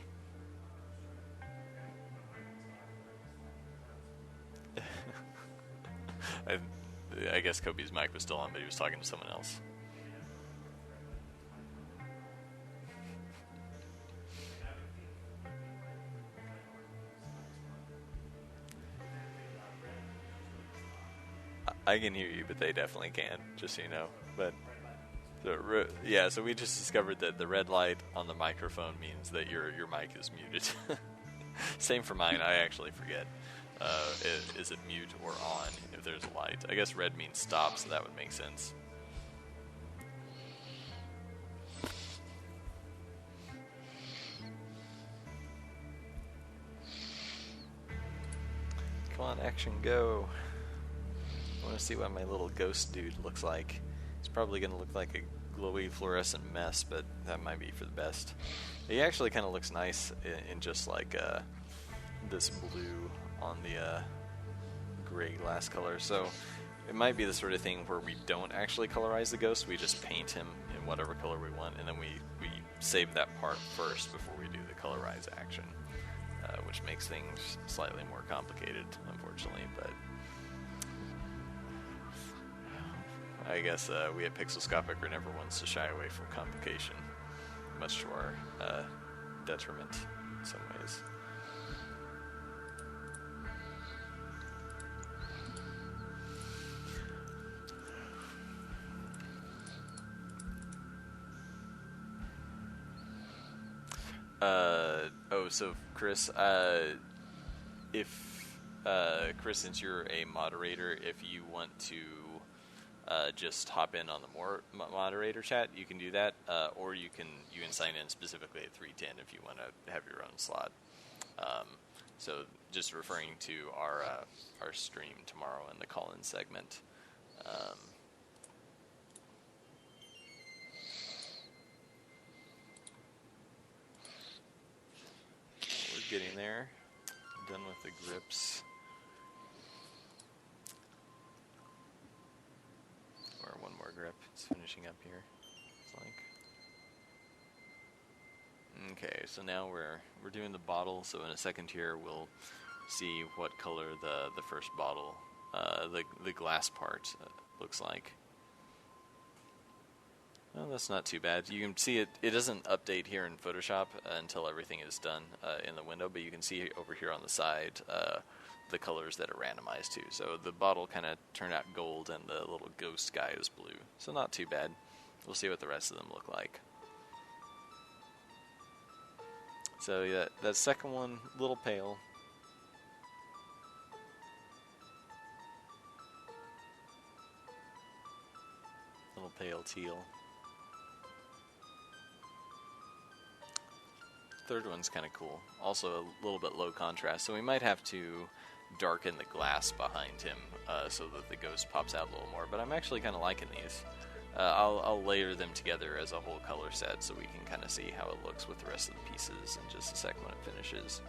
I guess Kobe's mic was still on, but he was talking to someone else. I can hear you, but they definitely can, just so you know. But so we just discovered that the red light on the microphone means that your mic is muted. Same for mine. I actually forget. Is it mute or on if there's a light? I guess red means stop, so that would make sense. Come on, action, go. I want to see what my little ghost dude looks like. He's probably going to look like a glowy fluorescent mess, but that might be for the best. He actually kind of looks nice in just like this blue on the gray glass color. So it might be the sort of thing where we don't actually colorize the ghost. We just paint him in whatever color we want, and then we save that part first before we do the colorize action, which makes things slightly more complicated, unfortunately. But I guess we at Pixelscopic are never ones to shy away from complication, much to our detriment in some ways. So Chris, Chris, since you're a moderator, if you want to just hop in on the moderator chat, you can do that, or you can sign in specifically at 3:10 if you want to have your own slot. So just referring to our stream tomorrow in the call-in segment. We're getting there. Done with the grips. Or one more grip. It's finishing up here. It's like. Okay, so now we're doing the bottle. So in a second here, we'll see what color the first bottle, the glass part, looks like. Well, that's not too bad. You can see it doesn't update here in Photoshop until everything is done in the window, but you can see over here on the side the colors that are randomized too. So the bottle kind of turned out gold and the little ghost guy is blue. So not too bad. We'll see what the rest of them look like. So yeah, that second one, a little pale. Little pale teal. Third one's kind of cool. Also a little bit low contrast, so we might have to darken the glass behind him so that the ghost pops out a little more. But I'm actually kind of liking these. I'll layer them together as a whole color set so we can kind of see how it looks with the rest of the pieces in just a second when it finishes.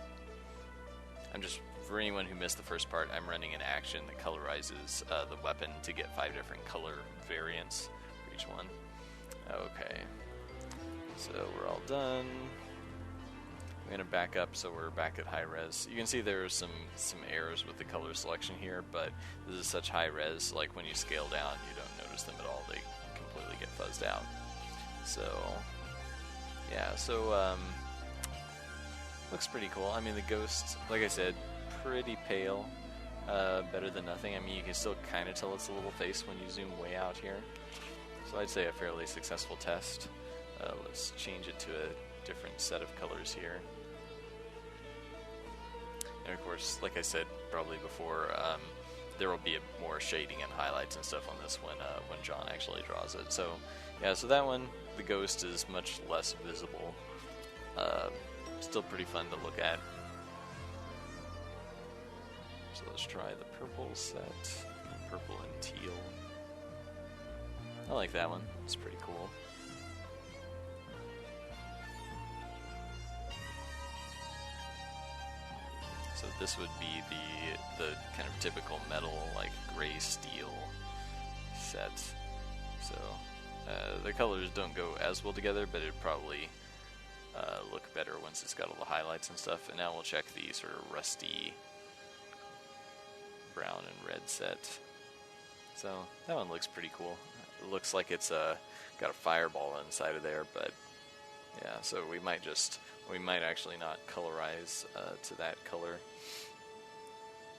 For anyone who missed the first part, I'm running an action that colorizes the weapon to get 5 different color variants for each one. Okay, so we're all done. I'm going to back up so we're back at high res. You can see there are some errors with the color selection here, but this is such high res, like when you scale down, you don't notice them at all. They completely get fuzzed out. So, yeah, looks pretty cool. I mean, the ghost, like I said, pretty pale, better than nothing. I mean, you can still kind of tell it's a little face when you zoom way out here. So I'd say a fairly successful test. Let's change it to a different set of colors here. And of course, like I said probably before, there will be more shading and highlights and stuff on this when John actually draws it. So yeah, so that one, the ghost is much less visible. Still pretty fun to look at. So let's try the purple set, purple and teal. I like that one, it's pretty cool. So this would be the kind of typical metal, like gray steel set. So the colors don't go as well together, but it'd probably look better once it's got all the highlights and stuff. And now we'll check the sort of rusty brown and red set. So that one looks pretty cool. It looks like it's got a fireball inside of there, but yeah, so we might actually not colorize to that color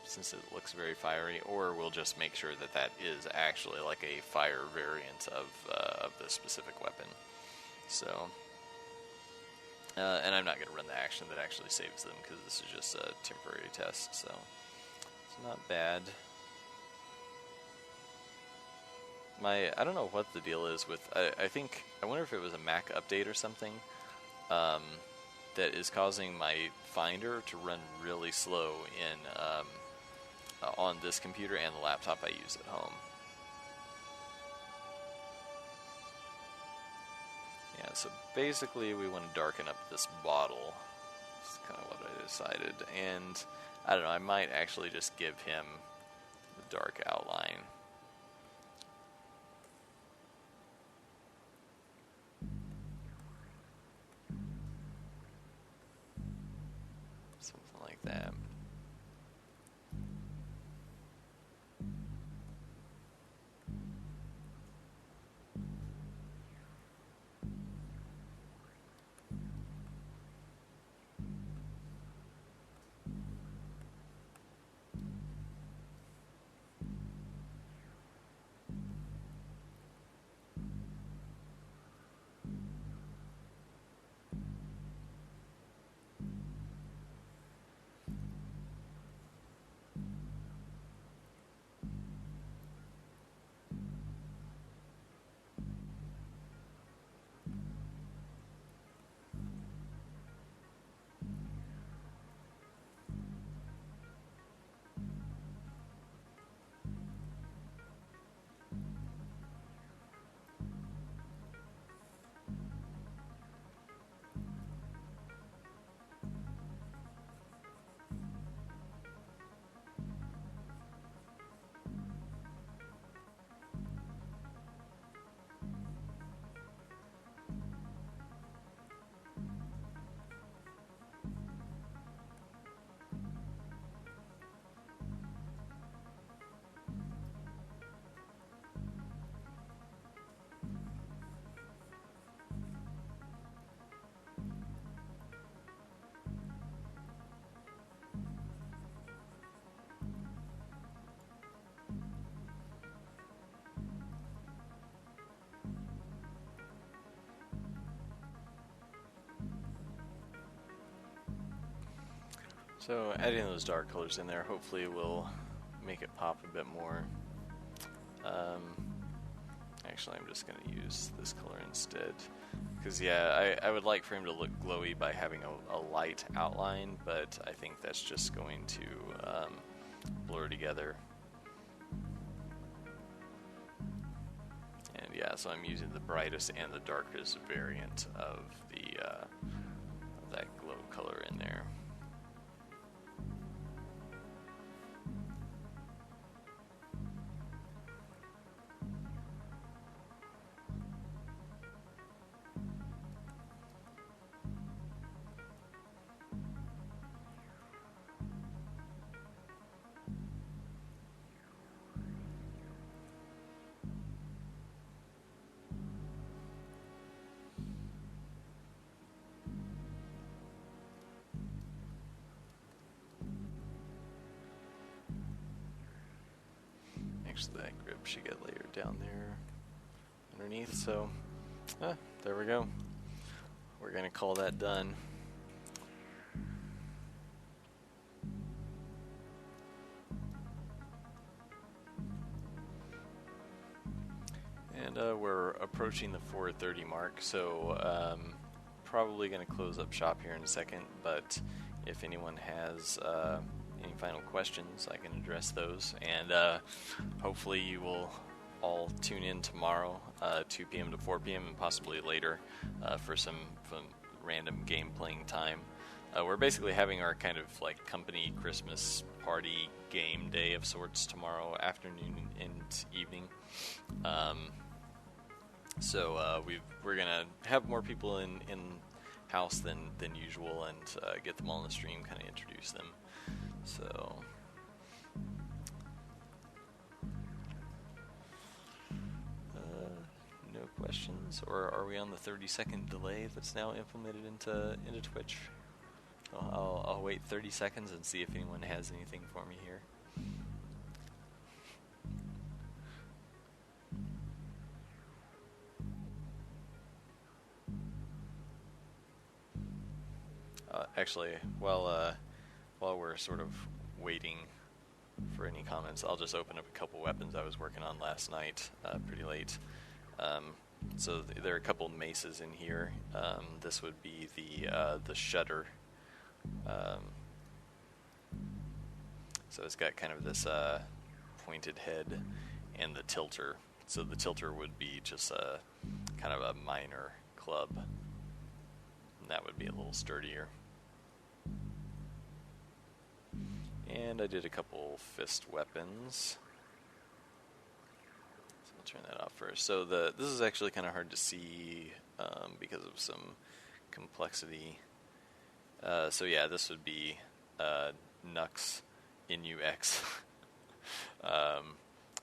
since it looks very fiery, or we'll just make sure that that is actually like a fire variant of the specific weapon. So, and I'm not going to run the action that actually saves them because this is just a temporary test, so it's not bad. I don't know what the deal is with, I wonder if it was a Mac update or something that is causing my Finder to run really slow on this computer and the laptop I use at home. Yeah, so basically we want to darken up this bottle. That's kind of what I decided. And I don't know, I might actually just give him the dark outline. Something like that. So adding those dark colors in there hopefully will make it pop a bit more. Actually, I'm just going to use this color instead. Because, yeah, I would like for him to look glowy by having a light outline, but I think that's just going to blur together. And, yeah, so I'm using the brightest and the darkest variant of that glow color in there. Actually, that grip should get layered down there. underneath. So, there we go. We're going to call that done. And we're approaching the 4:30 mark, so probably going to close up shop here in a second, but if anyone has any final questions, I can address those, and hopefully you will all tune in tomorrow, 2 p.m. to 4 p.m. and possibly later for some random game playing time. We're basically having our kind of like company Christmas party game day of sorts tomorrow afternoon and evening. So we're gonna have more people in house than usual, and get them all in the stream, kind of introduce them. So no questions, or are we on the 30-second delay that's now implemented into Twitch? I'll wait 30 seconds and see if anyone has anything for me here. Actually, while we're sort of waiting for any comments, I'll just open up a couple weapons I was working on last night, pretty late. So there are a couple maces in here. This would be the shutter. So it's got kind of this pointed head, and the tilter. So the tilter would be just a kind of a minor club. And that would be a little sturdier. And I did a couple fist weapons. So I'll turn that off first. So this is actually kind of hard to see because of some complexity. So yeah, this would be Nux Nux.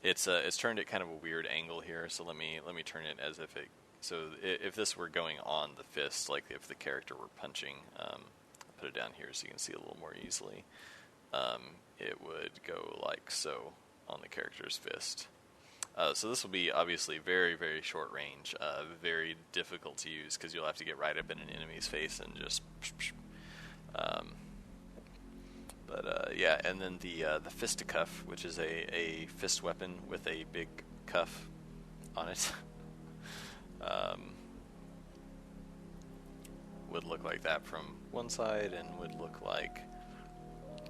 It's turned at kind of a weird angle here. So let me turn it as if it. So if this were going on the fist, like if the character were punching, I'll put it down here so you can see a little more easily. It would go like so on the character's fist. So this will be obviously very, very short range, very difficult to use because you'll have to get right up in an enemy's face and just. Yeah, and then the fisticuff, which is a fist weapon with a big cuff on it, would look like that from one side and would look like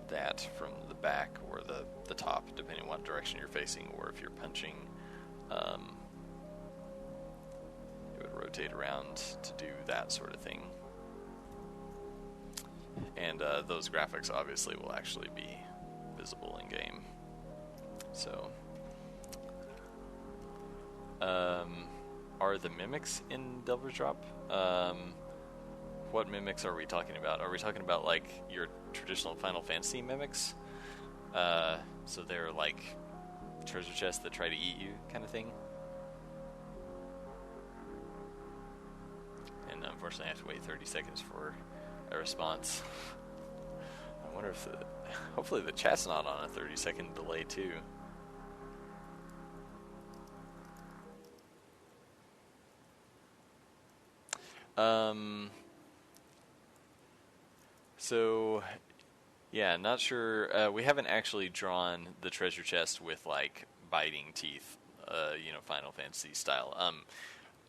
that from the back or the top, depending on what direction you're facing, or if you're punching, it would rotate around to do that sort of thing. And those graphics obviously will actually be visible in game. So, are the mimics in Delver's Drop? What mimics are we talking about? Are we talking about like your traditional Final Fantasy mimics? So they're like treasure chests that try to eat you, kind of thing. And unfortunately, I have to wait 30 seconds for a response. I wonder if hopefully the chat's not on a 30-second delay too. So yeah, not sure. We haven't actually drawn the treasure chest with like biting teeth, Final Fantasy style.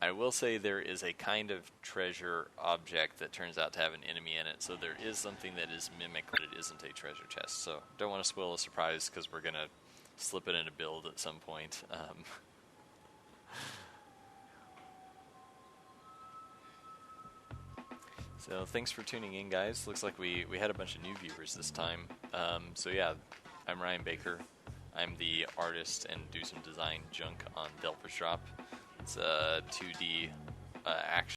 I will say there is a kind of treasure object that turns out to have an enemy in it, so there is something that is mimic, but it isn't a treasure chest. So don't want to spoil a surprise because we're gonna slip it in a build at some point. So thanks for tuning in, guys. Looks like we had a bunch of new viewers this time. So yeah, I'm Ryan Baker. I'm the artist and do some design junk on Delver's Drop. It's a 2D action